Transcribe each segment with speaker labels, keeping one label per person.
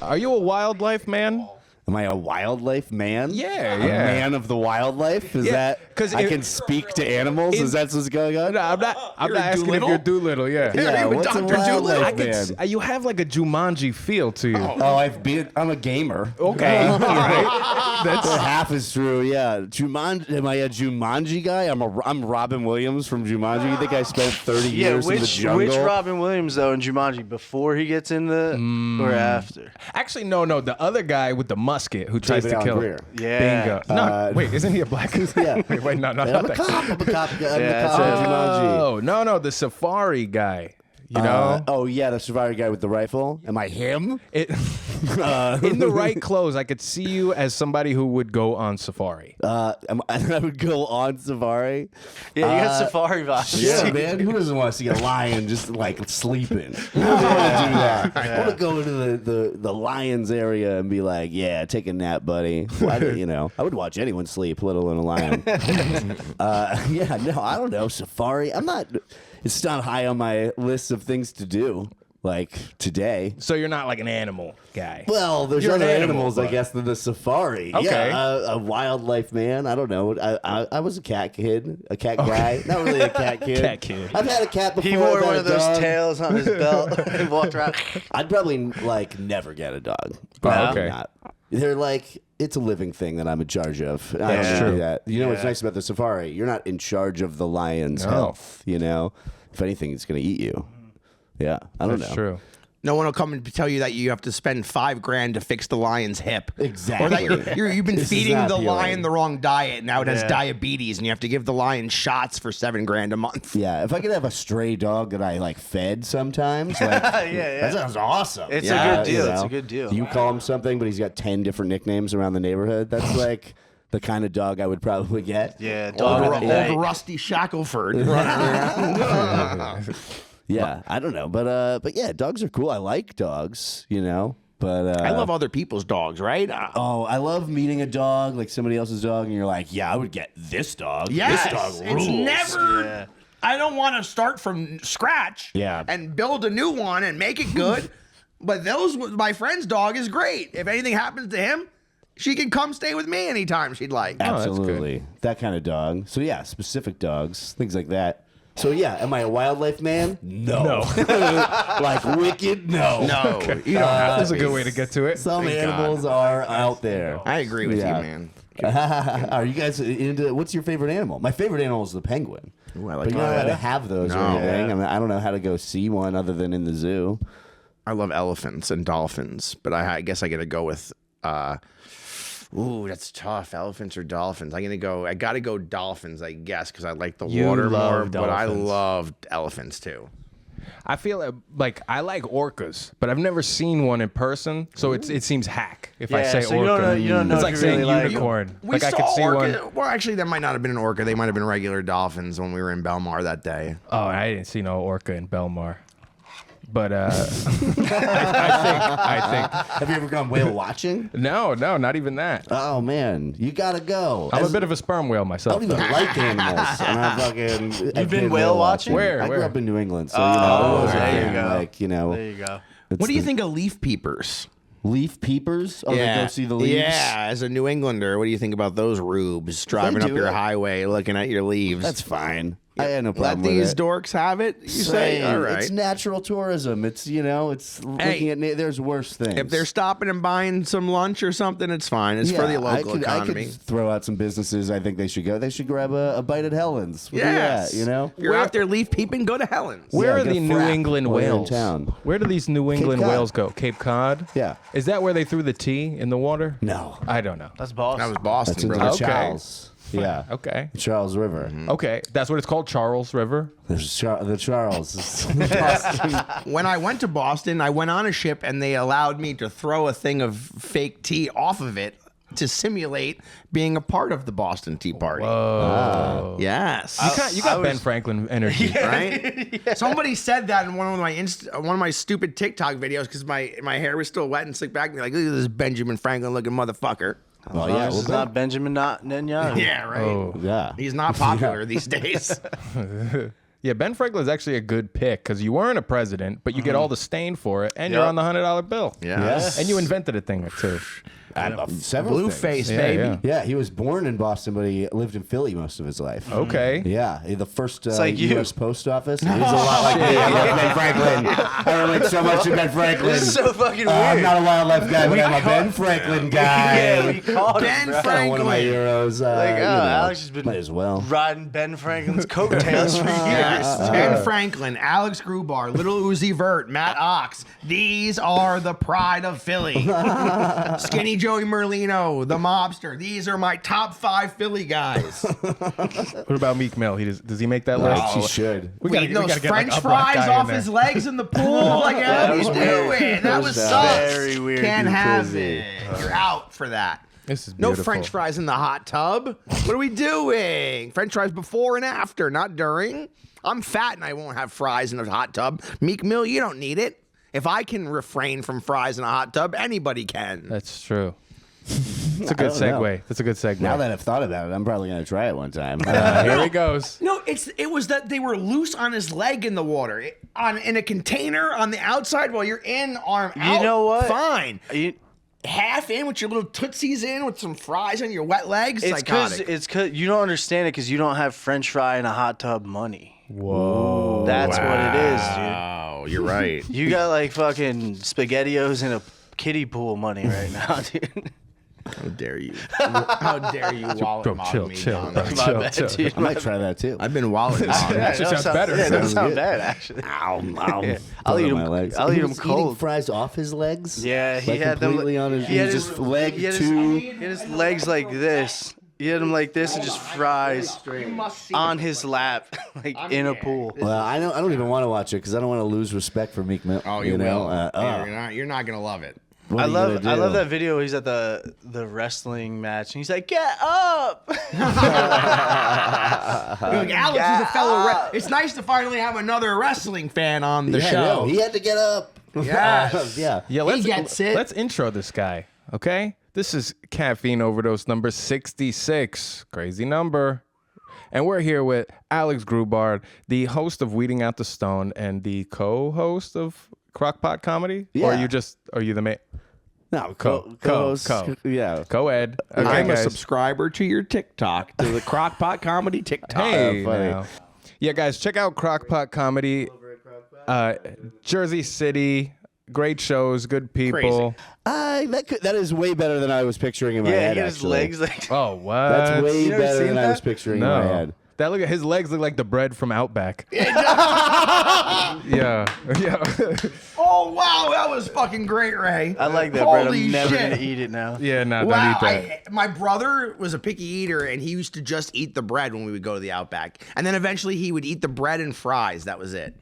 Speaker 1: Are you a wildlife man?
Speaker 2: Am I a wildlife man?
Speaker 1: Yeah,
Speaker 2: A
Speaker 1: yeah.
Speaker 2: man of the wildlife? Is
Speaker 1: Yeah,
Speaker 2: that
Speaker 1: 'cause
Speaker 2: I can speak to animals? Is that what's going on?
Speaker 1: No, I'm not
Speaker 3: You're a
Speaker 1: asking
Speaker 3: Doolittle?
Speaker 1: if you're Doolittle. Yeah.
Speaker 2: Yeah,
Speaker 3: you a
Speaker 2: what's a
Speaker 3: Dr.
Speaker 2: wildlife
Speaker 1: I could.
Speaker 2: man?
Speaker 1: You have like a Jumanji feel to you.
Speaker 2: Oh, I'm a gamer.
Speaker 1: Okay. All right. That's
Speaker 2: Half is true, yeah. Jumanji, am I a Jumanji guy? I'm Robin Williams from Jumanji. You think I spent 30 years in the jungle?
Speaker 4: which Robin Williams though in Jumanji, before he gets in the or after?
Speaker 1: actually no. The other guy with the musket who tries
Speaker 2: David
Speaker 1: to
Speaker 2: Allen
Speaker 1: kill
Speaker 2: Greer.
Speaker 1: him.
Speaker 4: Yeah.
Speaker 1: Bingo. No, wait, isn't he a black?
Speaker 2: Yeah.
Speaker 1: Wait, no, not
Speaker 2: I'm a
Speaker 1: that.
Speaker 2: cop. I'm the cop
Speaker 4: that's
Speaker 2: of Jumanji.
Speaker 1: Oh no, the safari guy. You know,
Speaker 2: Oh yeah, the survivor guy with the rifle. Am I him?
Speaker 1: in the right clothes, I could see you as somebody who would go on safari.
Speaker 2: I would go on safari.
Speaker 4: Yeah, you got safari vibes.
Speaker 2: Yeah, man. Who doesn't want to see a lion just like sleeping? Who doesn't want to do that? I want to go into the lion's area and be like, yeah, take a nap, buddy. I would watch anyone sleep, let alone a lion. Yeah, no, I don't know. Safari. It's not high on my list of things to do. Like today.
Speaker 1: So you're not like an animal guy.
Speaker 2: Well, there's
Speaker 1: You're an
Speaker 2: other
Speaker 1: animal,
Speaker 2: animals, I
Speaker 1: but-
Speaker 2: guess, than the safari.
Speaker 1: Okay.
Speaker 2: Yeah, a wildlife man. I don't know. I was a cat kid, a cat guy. Not really a cat kid.
Speaker 1: Cat kid.
Speaker 2: I've had a cat before.
Speaker 4: He wore
Speaker 2: I've had
Speaker 4: one
Speaker 2: a
Speaker 4: of those
Speaker 2: dog.
Speaker 4: tails on his belt and walked around.
Speaker 2: I'd probably never get a dog.
Speaker 1: Oh,
Speaker 2: Probably
Speaker 1: okay.
Speaker 2: not. They're like, it's a living thing that I'm in charge of. I
Speaker 4: That's
Speaker 2: don't do
Speaker 4: true.
Speaker 2: that. You know what's
Speaker 4: Yeah.
Speaker 2: nice about the safari? You're not in charge of the lion's
Speaker 1: No.
Speaker 2: health. You know, if anything, it's going to eat you. Yeah, I don't
Speaker 1: That's
Speaker 2: know.
Speaker 1: true.
Speaker 3: No one will come and tell you that you have to spend $5,000 to fix the lion's hip.
Speaker 2: Exactly.
Speaker 3: Or that you've been
Speaker 2: This is
Speaker 3: feeding
Speaker 2: not
Speaker 3: the
Speaker 2: appealing.
Speaker 3: lion the wrong diet, and now it has
Speaker 4: Yeah.
Speaker 3: diabetes, and you have to give the lion shots for $7,000 a month.
Speaker 2: Yeah, if I could have a stray dog that I like fed sometimes, like,
Speaker 4: yeah.
Speaker 2: that sounds awesome.
Speaker 4: It's
Speaker 2: Yeah,
Speaker 4: a good deal.
Speaker 2: you
Speaker 4: It's
Speaker 2: know.
Speaker 4: a good deal.
Speaker 2: You call him something, but he's got 10 different nicknames around the neighborhood. That's like the kind of dog I would probably get.
Speaker 4: Yeah, dog of the
Speaker 3: Old
Speaker 4: night.
Speaker 3: Rusty Shackelford.
Speaker 2: Yeah, I don't know, but yeah, dogs are cool. I like dogs, you know. But
Speaker 3: I love other people's dogs, right?
Speaker 2: Oh, I love meeting a dog, like somebody else's dog, and you're like, yeah, I would get this dog.
Speaker 3: Yes,
Speaker 2: This dog rules.
Speaker 3: it's never.
Speaker 4: Yeah.
Speaker 3: I don't want to start from scratch.
Speaker 2: Yeah.
Speaker 3: and build a new one and make it good. But my friend's dog is great. If anything happens to him, she can come stay with me anytime she'd like.
Speaker 1: that's good.
Speaker 2: Absolutely. That kind of dog. So yeah, specific dogs, things like that. So yeah, am I a wildlife man? No. Like wicked? No.
Speaker 3: No, you don't have
Speaker 1: That's
Speaker 3: to
Speaker 1: a
Speaker 3: be.
Speaker 1: good way to get to it.
Speaker 2: Some
Speaker 3: Thank
Speaker 2: animals are out there.
Speaker 3: I agree with
Speaker 2: Yeah.
Speaker 3: you, man.
Speaker 2: Are you guys into, what's your favorite animal? My favorite animal is the penguin.
Speaker 3: Ooh, I like
Speaker 2: But you don't know how
Speaker 3: that.
Speaker 2: to have those or
Speaker 3: No.
Speaker 2: anything. I mean, I don't know how to go see one other than in the zoo.
Speaker 3: I love elephants and dolphins, but I guess I got to go with. Ooh, that's tough. Elephants or dolphins? I got to go dolphins, I guess, because I like the
Speaker 1: You
Speaker 3: water
Speaker 1: love
Speaker 3: more. But I
Speaker 1: dolphins.
Speaker 3: love elephants too.
Speaker 1: I feel like I like orcas, but I've never seen one in person, so it seems hack if I
Speaker 4: Yeah,
Speaker 1: say
Speaker 4: so
Speaker 1: orca.
Speaker 4: you don't know
Speaker 1: It's
Speaker 4: if
Speaker 1: like
Speaker 4: you
Speaker 1: saying
Speaker 4: really like-
Speaker 1: unicorn.
Speaker 3: We
Speaker 1: Like I
Speaker 3: saw
Speaker 1: could see
Speaker 3: orca.
Speaker 1: one.
Speaker 3: Well, actually, that might not have been an orca. They might have been regular dolphins when we were in Belmar that day.
Speaker 1: Oh, I didn't see no orca in Belmar. But I think
Speaker 2: Have you ever gone whale watching?
Speaker 1: no, not even that.
Speaker 2: Oh man, you gotta go.
Speaker 1: I'm a
Speaker 2: As-
Speaker 1: bit of a sperm whale
Speaker 2: I
Speaker 1: myself.
Speaker 2: don't even
Speaker 1: though.
Speaker 2: like animals, and I'm fucking. I've
Speaker 4: been whale watching?
Speaker 1: Where?
Speaker 2: I grew
Speaker 1: Where?
Speaker 2: up in New England, so
Speaker 4: Oh,
Speaker 2: it
Speaker 4: there you
Speaker 2: wasn't
Speaker 4: go.
Speaker 2: like
Speaker 4: There you go.
Speaker 2: it's
Speaker 3: What do you
Speaker 2: the
Speaker 3: think of leaf peepers?
Speaker 2: Leaf peepers? Oh, they go see the leaves.
Speaker 3: Yeah, as a New Englander, what do you think about those rubes driving up
Speaker 2: do
Speaker 3: your
Speaker 2: it.
Speaker 3: highway, looking at your leaves?
Speaker 2: That's fine. I had no
Speaker 3: Let
Speaker 2: problem with
Speaker 3: these
Speaker 2: it.
Speaker 3: dorks have it. You say,
Speaker 2: Saying,
Speaker 3: all right.
Speaker 2: It's natural tourism. It's it's looking at there's worse things.
Speaker 3: If they're stopping and buying some lunch or something, it's fine. It's for the local economy.
Speaker 2: I could throw out some businesses. I think they should go. They should grab a bite at Helen's. We'll do
Speaker 3: Yes,
Speaker 2: that, you know.
Speaker 3: If you're out there leaf peeping, go to Helen's.
Speaker 1: Where
Speaker 2: Yeah,
Speaker 1: are
Speaker 2: get a
Speaker 1: the New
Speaker 2: frap
Speaker 1: England
Speaker 2: while you're in
Speaker 1: whales?
Speaker 2: town.
Speaker 1: Where do these New England
Speaker 2: Cod.
Speaker 1: whales go? Cape Cod?
Speaker 2: Yeah.
Speaker 1: Is that where they threw the tea in the water?
Speaker 2: No,
Speaker 1: I don't know.
Speaker 4: That's Boston.
Speaker 3: That was Boston,
Speaker 2: that's into
Speaker 3: bro.
Speaker 2: the
Speaker 1: Okay.
Speaker 2: Charles. Yeah.
Speaker 1: Okay.
Speaker 2: The Charles River.
Speaker 1: Okay. That's what it's called, Charles River.
Speaker 2: There's the Charles. Boston.
Speaker 3: When I went to Boston, I went on a ship and they allowed me to throw a thing of fake tea off of it to simulate being a part of the Boston Tea Party.
Speaker 1: Oh.
Speaker 3: Yes.
Speaker 1: You got Ben Franklin energy.
Speaker 3: Right? Somebody said that in one of my stupid TikTok videos because my hair was still wet and slicked back. And they're like, look at this Benjamin Franklin looking motherfucker.
Speaker 2: Well,
Speaker 4: Yeah,
Speaker 2: yeah.
Speaker 4: this is not Benjamin Netanyahu.
Speaker 3: Yeah, right.
Speaker 1: Oh.
Speaker 2: Yeah.
Speaker 3: He's not popular these days.
Speaker 1: Yeah, Ben Franklin's actually a good pick because you weren't a president, but you get all the stain for it, and you're on the $100 bill.
Speaker 3: Yes.
Speaker 1: And you invented a thing or two.
Speaker 2: Several
Speaker 3: Blueface,
Speaker 2: things.
Speaker 1: Yeah,
Speaker 3: baby.
Speaker 1: yeah.
Speaker 2: Yeah, he was born in Boston, but he lived in Philly most of his life.
Speaker 1: Okay.
Speaker 2: Yeah, the first
Speaker 4: like you.
Speaker 2: U.S. Post Office. He's a lot like me. I love Ben Franklin. I relate so much to Ben Franklin.
Speaker 4: This is so fucking weird.
Speaker 2: I'm not a wildlife guy, but I'm a Ben Franklin guy.
Speaker 4: Yeah, we called
Speaker 3: Ben
Speaker 4: him, bro.
Speaker 3: Franklin.
Speaker 2: One of my heroes.
Speaker 4: Like,
Speaker 2: you know,
Speaker 4: Alex has been
Speaker 2: might as well.
Speaker 4: riding Ben Franklin's coattails for years.
Speaker 3: Ben Franklin, Alex Grubard, Little Uzi Vert, Matt Ox. These are the pride of Philly. Skinny Joey Merlino, the mobster. These are my top 5 Philly guys.
Speaker 1: What about Meek Mill? Does he make that list?
Speaker 2: She should.
Speaker 1: We
Speaker 3: Eating those
Speaker 1: gotta get,
Speaker 3: French
Speaker 1: a black
Speaker 3: fries
Speaker 1: guy in
Speaker 3: off
Speaker 1: there.
Speaker 3: his legs in the pool. Like, how
Speaker 4: was
Speaker 3: you
Speaker 4: weird.
Speaker 3: doing? That was sus.
Speaker 4: very weird.
Speaker 3: Can't
Speaker 4: Dude,
Speaker 3: have
Speaker 2: crazy.
Speaker 3: it. You're out for that.
Speaker 1: This is
Speaker 3: No
Speaker 1: beautiful.
Speaker 3: French fries in the hot tub. What are we doing? French fries before and after, not during. I'm fat and I won't have fries in a hot tub. Meek Mill, you don't need it. If I can refrain from fries in a hot tub, anybody can.
Speaker 1: That's true. That's a good
Speaker 2: I don't know.
Speaker 1: segue. That's a good segue.
Speaker 2: Now that I've thought about it, I'm probably going to try it one time.
Speaker 1: Here he goes.
Speaker 3: Oh,
Speaker 5: No, it was that they were loose on his leg in the water, in a container on the outside while you're in, arm out.
Speaker 4: You know what?
Speaker 5: Fine.
Speaker 4: You-
Speaker 5: Half in with your little tootsies in with some fries on your wet legs.
Speaker 4: It's because
Speaker 5: Psychotic.
Speaker 4: you don't understand it because you don't have French fry in a hot tub money.
Speaker 1: Whoa.
Speaker 4: That's what it is,
Speaker 3: Oh, you're right.
Speaker 4: dude. You got like fucking SpaghettiOs in a kiddie pool money right now, dude.
Speaker 3: How dare you? How dare you wallet
Speaker 1: Bro,
Speaker 3: mob
Speaker 1: chill,
Speaker 3: me,
Speaker 1: chill,
Speaker 3: John?
Speaker 1: bro,
Speaker 4: My
Speaker 1: chill,
Speaker 4: bad,
Speaker 1: chill.
Speaker 4: dude.
Speaker 2: I might try that too.
Speaker 3: I've been wallet mobbed.
Speaker 1: Actually sounds better.
Speaker 4: Yeah, it doesn't
Speaker 2: Sounds
Speaker 4: sound
Speaker 2: good.
Speaker 4: bad actually.
Speaker 2: Ow, ow.
Speaker 4: I'll
Speaker 2: Put
Speaker 4: eat
Speaker 2: it on
Speaker 4: him-
Speaker 2: my legs.
Speaker 4: I'll eat
Speaker 2: He
Speaker 4: him
Speaker 2: was eating
Speaker 4: cold.
Speaker 2: fries off his legs?
Speaker 4: Yeah, he
Speaker 2: Like
Speaker 4: had them
Speaker 2: completely on his,
Speaker 4: he had
Speaker 2: just leg
Speaker 4: he had
Speaker 2: two.
Speaker 4: He had his legs like this. He had them like this and just fries on his lap, like in a pool.
Speaker 2: Well, I don't even want to watch it because I don't want to lose respect for Meek Mill.
Speaker 3: Oh, you
Speaker 2: know?
Speaker 3: will. You're not gonna love it.
Speaker 2: What
Speaker 4: I
Speaker 2: are you
Speaker 4: love
Speaker 2: gonna do?
Speaker 4: that video. He's at the wrestling match and he's like, "Get up!"
Speaker 5: You're like, Alex is a fellow. It's nice to finally have another wrestling fan on the
Speaker 2: Yeah,
Speaker 5: show.
Speaker 2: no, he had to get up.
Speaker 5: Yes.
Speaker 2: Yeah.
Speaker 1: Yeah,
Speaker 5: He gets it.
Speaker 1: Let's intro this guy, okay? This is Caffeine Overdose number 66. Crazy number. And we're here with Alex Grubard, the host of Weeding Out the Stone and the co-host of Crockpot Comedy? Or
Speaker 2: Yeah.
Speaker 1: are you the main?
Speaker 2: No,
Speaker 1: Co.
Speaker 2: Yeah.
Speaker 1: Co-ed. Okay,
Speaker 3: I'm a
Speaker 1: guys.
Speaker 3: subscriber to your TikTok, to the Crockpot Comedy TikTok.
Speaker 1: Hey,
Speaker 2: funny.
Speaker 1: now. Yeah, guys, check out Crockpot Comedy. Jersey City. Great shows, good people.
Speaker 2: That is way better than I was picturing in my
Speaker 4: Yeah,
Speaker 2: head.
Speaker 4: he had his
Speaker 2: actually.
Speaker 4: legs like.
Speaker 1: Oh, what?
Speaker 2: That's way
Speaker 4: You never
Speaker 2: better
Speaker 4: seen
Speaker 2: than I was
Speaker 4: that?
Speaker 2: picturing in my
Speaker 1: No.
Speaker 2: head.
Speaker 1: That look at his legs look like the bread from Outback. Yeah. Yeah.
Speaker 5: Oh wow, that was fucking great, Ray.
Speaker 4: I like that bread.
Speaker 5: Holy
Speaker 4: I'm never
Speaker 5: shit.
Speaker 4: gonna eat it now.
Speaker 1: Yeah, no, don't
Speaker 5: Wow,
Speaker 1: eat that.
Speaker 5: my brother was a picky eater, and he used to just eat the bread when we would go to the Outback, and then eventually he would eat the bread and fries. That was it.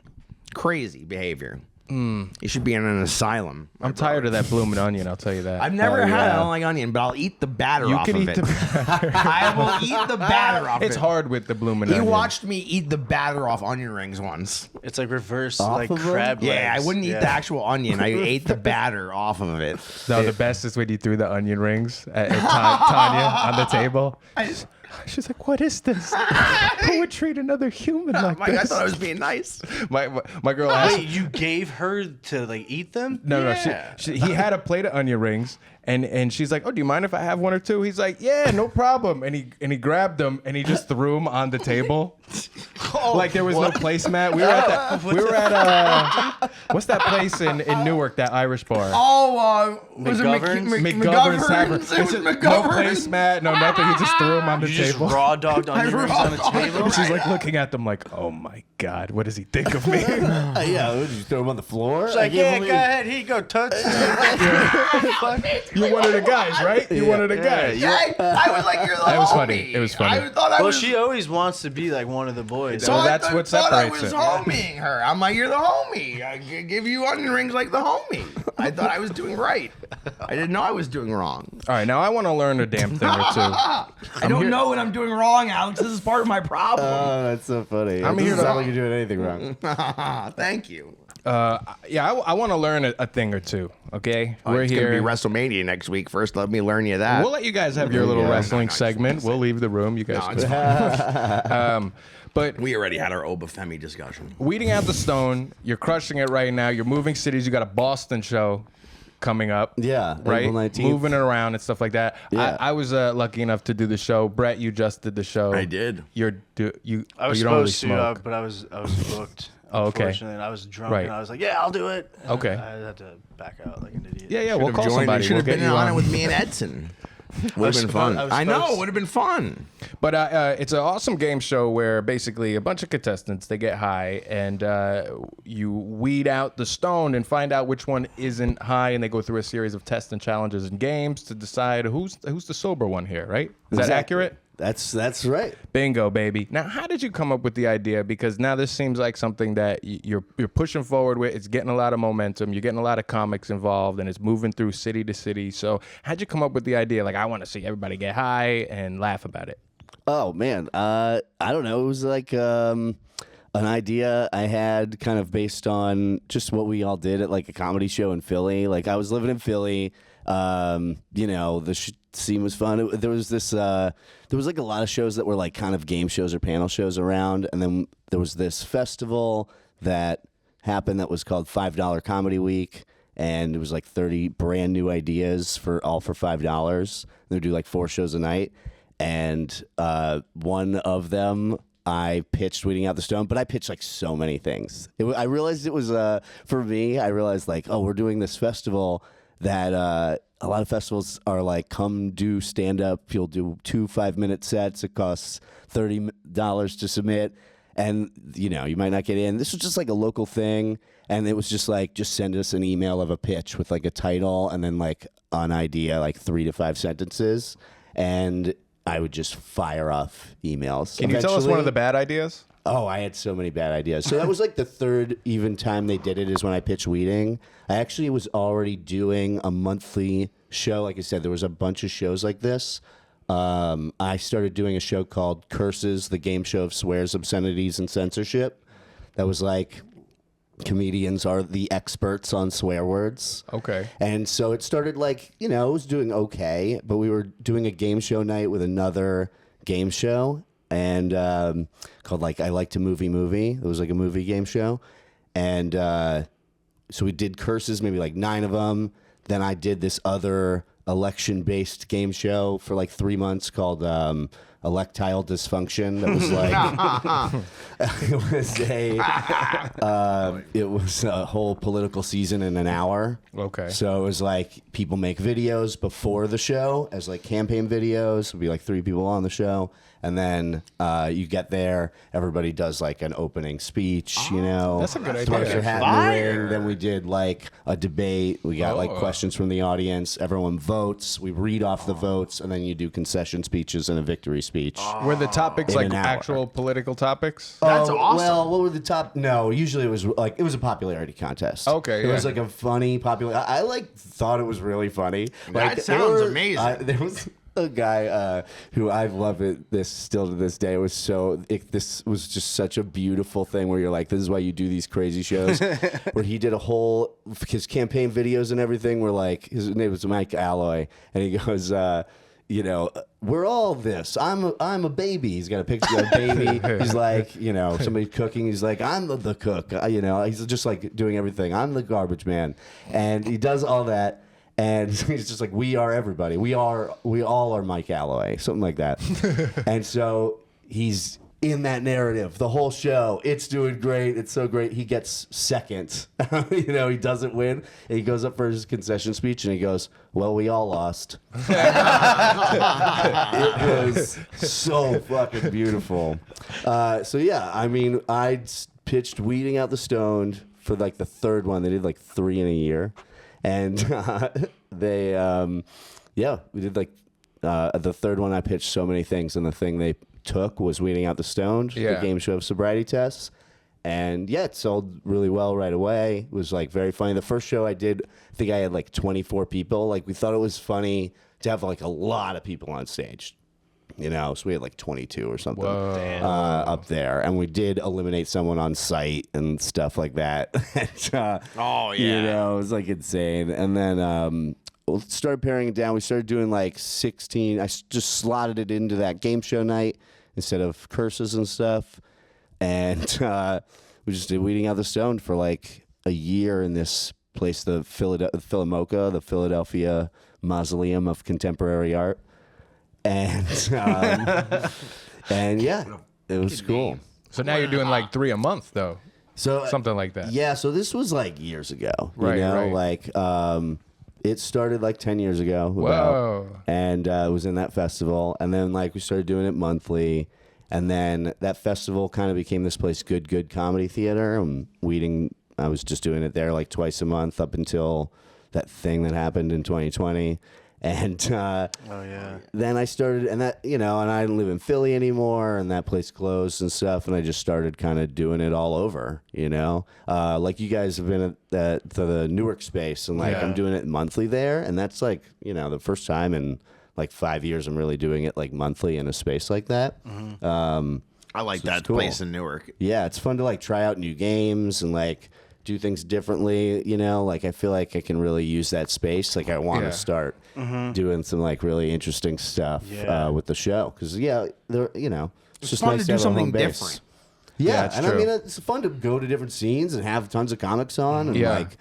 Speaker 5: Crazy behavior. You should be in an asylum.
Speaker 1: I'm tired of that blooming onion, I'll tell you that.
Speaker 5: I've never had
Speaker 2: yeah.
Speaker 5: I don't like onion, but I'll eat the batter
Speaker 1: You
Speaker 5: off
Speaker 1: can
Speaker 5: of
Speaker 1: eat
Speaker 5: it.
Speaker 1: the batter.
Speaker 5: I will eat the batter off
Speaker 1: It's
Speaker 5: it.
Speaker 1: hard with the blooming
Speaker 5: He
Speaker 1: onion.
Speaker 5: watched me eat the batter off onion rings once.
Speaker 4: It's like reverse,
Speaker 2: Off
Speaker 4: like
Speaker 2: of them?
Speaker 4: crab legs.
Speaker 5: Yeah, I wouldn't eat the actual onion. I ate the batter off of it.
Speaker 1: No, the best is when you threw the onion rings at Tanya on the table. She's like, "What is this? Who would treat another human like
Speaker 5: I
Speaker 1: this?"
Speaker 5: thought I was being nice.
Speaker 1: My girl asked.
Speaker 4: Wait, you gave her to like eat them?
Speaker 1: No, he had a plate of onion rings, and she's like, "Oh, do you mind if I have one or two?" He's like, "Yeah, no problem." And he grabbed them and he just threw them on the table, like there was no placemat. We were at what's that place in Newark? That Irish bar.
Speaker 5: Oh, was it
Speaker 4: McGovern's?
Speaker 1: McGovern's Tavern.
Speaker 5: It was
Speaker 1: No
Speaker 5: McGovern's.
Speaker 1: placemat, no nothing. He just threw them on the
Speaker 4: You just
Speaker 1: table.
Speaker 4: raw dogged onion rings on the table?
Speaker 1: And she's like looking at them like, "Oh my God, what does he think of me?"
Speaker 2: Yeah, would you throw him on the floor?
Speaker 4: It's like,
Speaker 2: I can't
Speaker 4: yeah,
Speaker 2: believe-
Speaker 4: go ahead. Here you go, touch.
Speaker 1: You're one of the guys, right? You're one of the guys.
Speaker 5: I was like, you're the
Speaker 1: It was
Speaker 5: homie.
Speaker 1: funny. It was funny.
Speaker 5: I thought I
Speaker 4: Well,
Speaker 5: was.
Speaker 4: she always wants to be like one of the boys.
Speaker 1: So
Speaker 5: I
Speaker 1: that's
Speaker 5: th-
Speaker 1: what
Speaker 5: thought I
Speaker 1: separates
Speaker 5: was
Speaker 1: it.
Speaker 5: homieing her. I'm like, you're the homie. I give you onion rings like the homie. I thought I was doing right. I didn't know I was doing wrong.
Speaker 1: All right, now I want to learn a damn thing or two.
Speaker 5: I don't know what I'm doing wrong, Alex. This is part of my problem.
Speaker 2: Oh, that's so funny.
Speaker 1: I'm
Speaker 2: It
Speaker 1: here
Speaker 2: doesn't
Speaker 1: to-
Speaker 2: sound like you're doing anything wrong.
Speaker 5: Thank you.
Speaker 1: Yeah, I want to learn a thing or two. Okay, we're
Speaker 3: It's
Speaker 1: here.
Speaker 3: gonna be WrestleMania next week. First, let me learn you that.
Speaker 1: We'll let you guys have your little wrestling segment. We'll leave the room. You guys.
Speaker 3: No, it's
Speaker 1: can- But
Speaker 5: We already had our Obafemi discussion.
Speaker 1: Weeding Out the Stone, you're crushing it right now. You're moving cities. You got a Boston show coming up.
Speaker 2: Yeah,
Speaker 1: right.
Speaker 2: April 19th.
Speaker 1: Moving it around and stuff like that.
Speaker 2: Yeah.
Speaker 1: I was lucky enough to do the show. Brett, you just did the show.
Speaker 5: I did.
Speaker 1: You
Speaker 4: I was
Speaker 1: you don't really
Speaker 4: supposed to,
Speaker 1: smoke.
Speaker 4: but I was booked.
Speaker 1: Oh, okay.
Speaker 4: Unfortunately, and I was drunk,
Speaker 1: Right.
Speaker 4: and I was like, "Yeah, I'll do it." And
Speaker 1: Okay.
Speaker 4: I had to back out like an idiot.
Speaker 1: Yeah, we'll call somebody.
Speaker 5: Should
Speaker 1: We'll
Speaker 5: have
Speaker 1: get
Speaker 5: been
Speaker 1: you
Speaker 5: on
Speaker 1: on.
Speaker 5: it with me and Edson. Would have been fun.
Speaker 4: I was
Speaker 5: I know.
Speaker 4: supposed-
Speaker 5: Would have been fun.
Speaker 1: But it's an awesome game show where basically a bunch of contestants, they get high and you weed out the stone and find out which one isn't high, and they go through a series of tests and challenges and games to decide who's the sober one here, right? Is that
Speaker 2: Exactly.
Speaker 1: accurate?
Speaker 2: That's right.
Speaker 1: Bingo, baby. Now, how did you come up with the idea? Because now this seems like something that you're pushing forward with. It's getting a lot of momentum. You're getting a lot of comics involved, and it's moving through city to city. So how'd you come up with the idea? Like, I want to see everybody get high and laugh about it.
Speaker 2: Oh man, I don't know. It was like an idea I had kind of based on just what we all did at like a comedy show in Philly. Like I was living in Philly. The scene was fun. There was this. There was like a lot of shows that were like kind of game shows or panel shows around, and then there was this festival that happened that was called $5 Comedy Week. And it was like 30 brand new ideas for $5. They would do like 4 shows a night. And one of them, I pitched Weeding Out the Stone, but I pitched like so many things. I realized it was, for me, I realized like, oh, we're doing this festival that a lot of festivals are like, come do stand-up. You'll do 2 5-minute sets. It costs $30 to submit. And, you might not get in. This was just like a local thing. And it was just like, just send us an email of a pitch with like a title and then like an idea, like 3 to 5 sentences. And I would just fire off emails.
Speaker 1: Can you tell us one of the bad ideas?
Speaker 2: Oh, I had so many bad ideas. So that was like the third even time they did it is when I pitched Weeding. I actually was already doing a monthly show. Like I said, there was a bunch of shows like this. I started doing a show called Curses, the game show of swears, obscenities, and censorship. That was like comedians are the experts on swear words.
Speaker 1: Okay.
Speaker 2: And so it started like, it was doing okay, but we were doing a game show night with another game show and called like I Like to Movie. It was like a movie game show. And so we did Curses, maybe like 9 of them. Then I did this other election-based game show for like 3 months called Electile Dysfunction. That was like it was a whole political season in an hour.
Speaker 1: Okay.
Speaker 2: So it was like people make videos before the show as like campaign videos. It'd be like 3 people on the show. And then you get there, everybody does like an opening speech,
Speaker 1: That's a good idea.
Speaker 2: Throws their hat in the ring. Then we did like a debate. We got like questions from the audience. Everyone votes. We read off the votes, and then you do concession speeches and a victory speech.
Speaker 1: Were the topics
Speaker 2: In
Speaker 1: like
Speaker 2: an hour.
Speaker 1: actual political topics?
Speaker 5: That's awesome.
Speaker 2: Well, what were the top? No, usually it was a popularity contest.
Speaker 1: Okay,
Speaker 2: it
Speaker 1: yeah.
Speaker 2: was like a funny popular. I like thought it was really funny. Like,
Speaker 5: That sounds amazing.
Speaker 2: There was a guy who I love it. This still to this day was this was just such a beautiful thing where you're like, this is why you do these crazy shows. Where he did his campaign videos and everything were like, his name was Mike Alloy, and he goes. We're all this. I'm a baby. He's got a picture of a baby. He's like, somebody cooking. He's like, I'm the cook. He's just like doing everything. I'm the garbage man, and he does all that. And he's just like, we are everybody. We all are Mike Alloy, something like that. And so he's in that narrative the whole show. It's doing great. It's so great. He gets second. He doesn't win. And he goes up for his concession speech and he goes, well, we all lost. It was so fucking beautiful. I pitched Weeding Out the Stoned for like the third one. They did like 3 in a year. And we did like the third one. I pitched so many things, and the thing they took was Weeding Out the Stoned, the game show of sobriety tests. And it sold really well right away. It was like very funny. The first show I did, I think I had like 24 people. Like we thought it was funny to have like a lot of people on stage. So we had like 22 or something up there. And we did eliminate someone on site and stuff like that. It was like insane. And then we started paring it down. We started doing like 16. I just slotted it into that game show night instead of Curses and stuff. and we just did Weeding Out the Stone for like a year in this place, the Philomoka, the Philadelphia Mausoleum of Contemporary Art, and and yeah, it was cool.
Speaker 1: So now you're doing like 3 a month though.
Speaker 2: So
Speaker 1: something like that.
Speaker 2: Yeah. So this was like years ago.
Speaker 1: Right,
Speaker 2: You know,
Speaker 1: right.
Speaker 2: like it started like 10 years ago.
Speaker 1: Whoa.
Speaker 2: And it was in that festival, and then like we started doing it monthly, and then that festival kind of became this place, Good Comedy Theater. And I was just doing it there like twice a month up until that thing that happened in 2020. And then I started, and that, you know, and I didn't live in Philly anymore, and that place closed and stuff, and I just started kind of doing it all over, you know, like you guys have been at the Newark space, and like I'm doing it monthly there, and that's like, you know, the first time in like 5 years I'm really doing it like monthly in a space like that.
Speaker 5: I like
Speaker 2: So it's
Speaker 5: that
Speaker 2: cool.
Speaker 5: place in Newark.
Speaker 2: Yeah, it's fun to like try out new games and like do things differently, you know, like I feel like I can really use that space. Like I want to start doing some like really interesting stuff with the show, because they're, you know, it's just
Speaker 5: fun
Speaker 2: nice
Speaker 5: to do
Speaker 2: have a home
Speaker 5: something
Speaker 2: base.
Speaker 5: different.
Speaker 2: Yeah,
Speaker 1: it's
Speaker 2: and
Speaker 1: true.
Speaker 2: I mean it's fun to go to different scenes and have tons of comics on and like,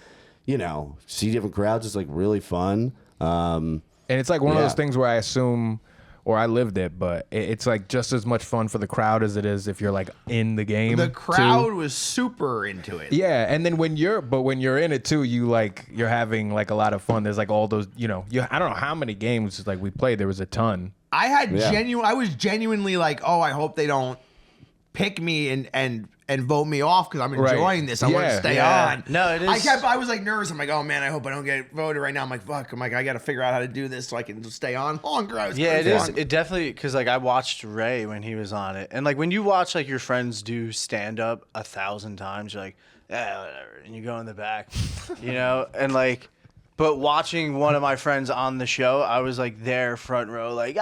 Speaker 2: you know, see different crowds is like really fun.
Speaker 1: And it's like one of those things where I assume, or I lived it, but it's like just as much fun for the crowd as it is if you're like in the game.
Speaker 5: The crowd
Speaker 1: too.
Speaker 5: was super into it.
Speaker 1: Yeah, and then when you're in it too, you're having like a lot of fun. There's like all those, you know, I don't know how many games like we played. There was a ton.
Speaker 5: I was genuinely like, oh, I hope they don't pick me and vote me off because I'm enjoying this. I want to stay on.
Speaker 4: No, it is.
Speaker 5: I was like nervous. I'm like, oh man, I hope I don't get voted right now. I'm like, fuck. I'm like, I got to figure out how to do this so I can stay on longer. It
Speaker 4: is. It definitely, because like I watched Ray when he was on it, and like when you watch like your friends do stand up 1,000 times, you're like, yeah, whatever, and you go in the back, you know, and like. But watching one of my friends on the show, I was like there front row, like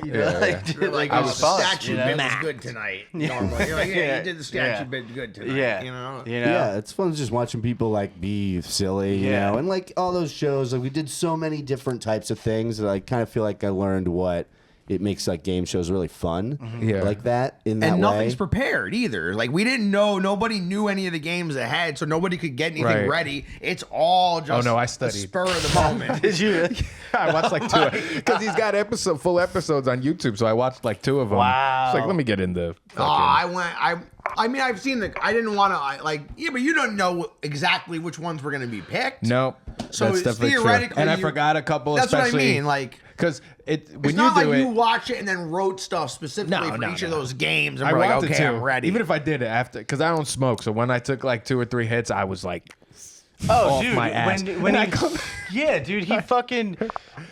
Speaker 4: you know, like
Speaker 5: I
Speaker 4: it was fun.
Speaker 5: statue
Speaker 4: You know?
Speaker 5: bit was good tonight. Normally, you're like, yeah, you did the statue bit good tonight.
Speaker 4: Yeah,
Speaker 5: you know.
Speaker 2: Yeah, it's fun just watching people like be silly, you know, and like all those shows. Like we did so many different types of things that I kind of feel like I learned what it makes like game shows really fun, like that in that
Speaker 5: And nothing's
Speaker 2: way.
Speaker 5: prepared either. Like we didn't know, nobody knew any of the games ahead, so nobody could get anything ready. It's all just
Speaker 1: I
Speaker 5: the
Speaker 1: studied.
Speaker 5: spur of the moment.
Speaker 4: Did you?
Speaker 1: I watched like 2 because he's got full episodes on YouTube, so I watched like 2 of them.
Speaker 4: Wow.
Speaker 1: It's like, let me get in the.
Speaker 5: I mean, I've seen I didn't want to but you don't know exactly which ones were going to be picked.
Speaker 1: Nope.
Speaker 5: So
Speaker 1: that's
Speaker 5: it's
Speaker 1: definitely true.
Speaker 5: theoretically
Speaker 1: And I
Speaker 5: you-
Speaker 1: forgot a couple.
Speaker 5: That's what I
Speaker 1: especially,
Speaker 5: mean. Like,
Speaker 1: because when
Speaker 5: it's
Speaker 1: you
Speaker 5: not
Speaker 1: do
Speaker 5: like
Speaker 1: it,
Speaker 5: you watch it and then wrote stuff specifically for each of those games. And
Speaker 1: I
Speaker 5: we're like,
Speaker 1: wanted
Speaker 5: okay,
Speaker 1: to.
Speaker 5: I'm ready.
Speaker 1: Even if I did it after, because I don't smoke. So when I took like 2 or 3 hits, I was like,
Speaker 4: Oh,
Speaker 1: off
Speaker 4: dude,
Speaker 1: my ass.
Speaker 4: when he, yeah, dude, he fucking.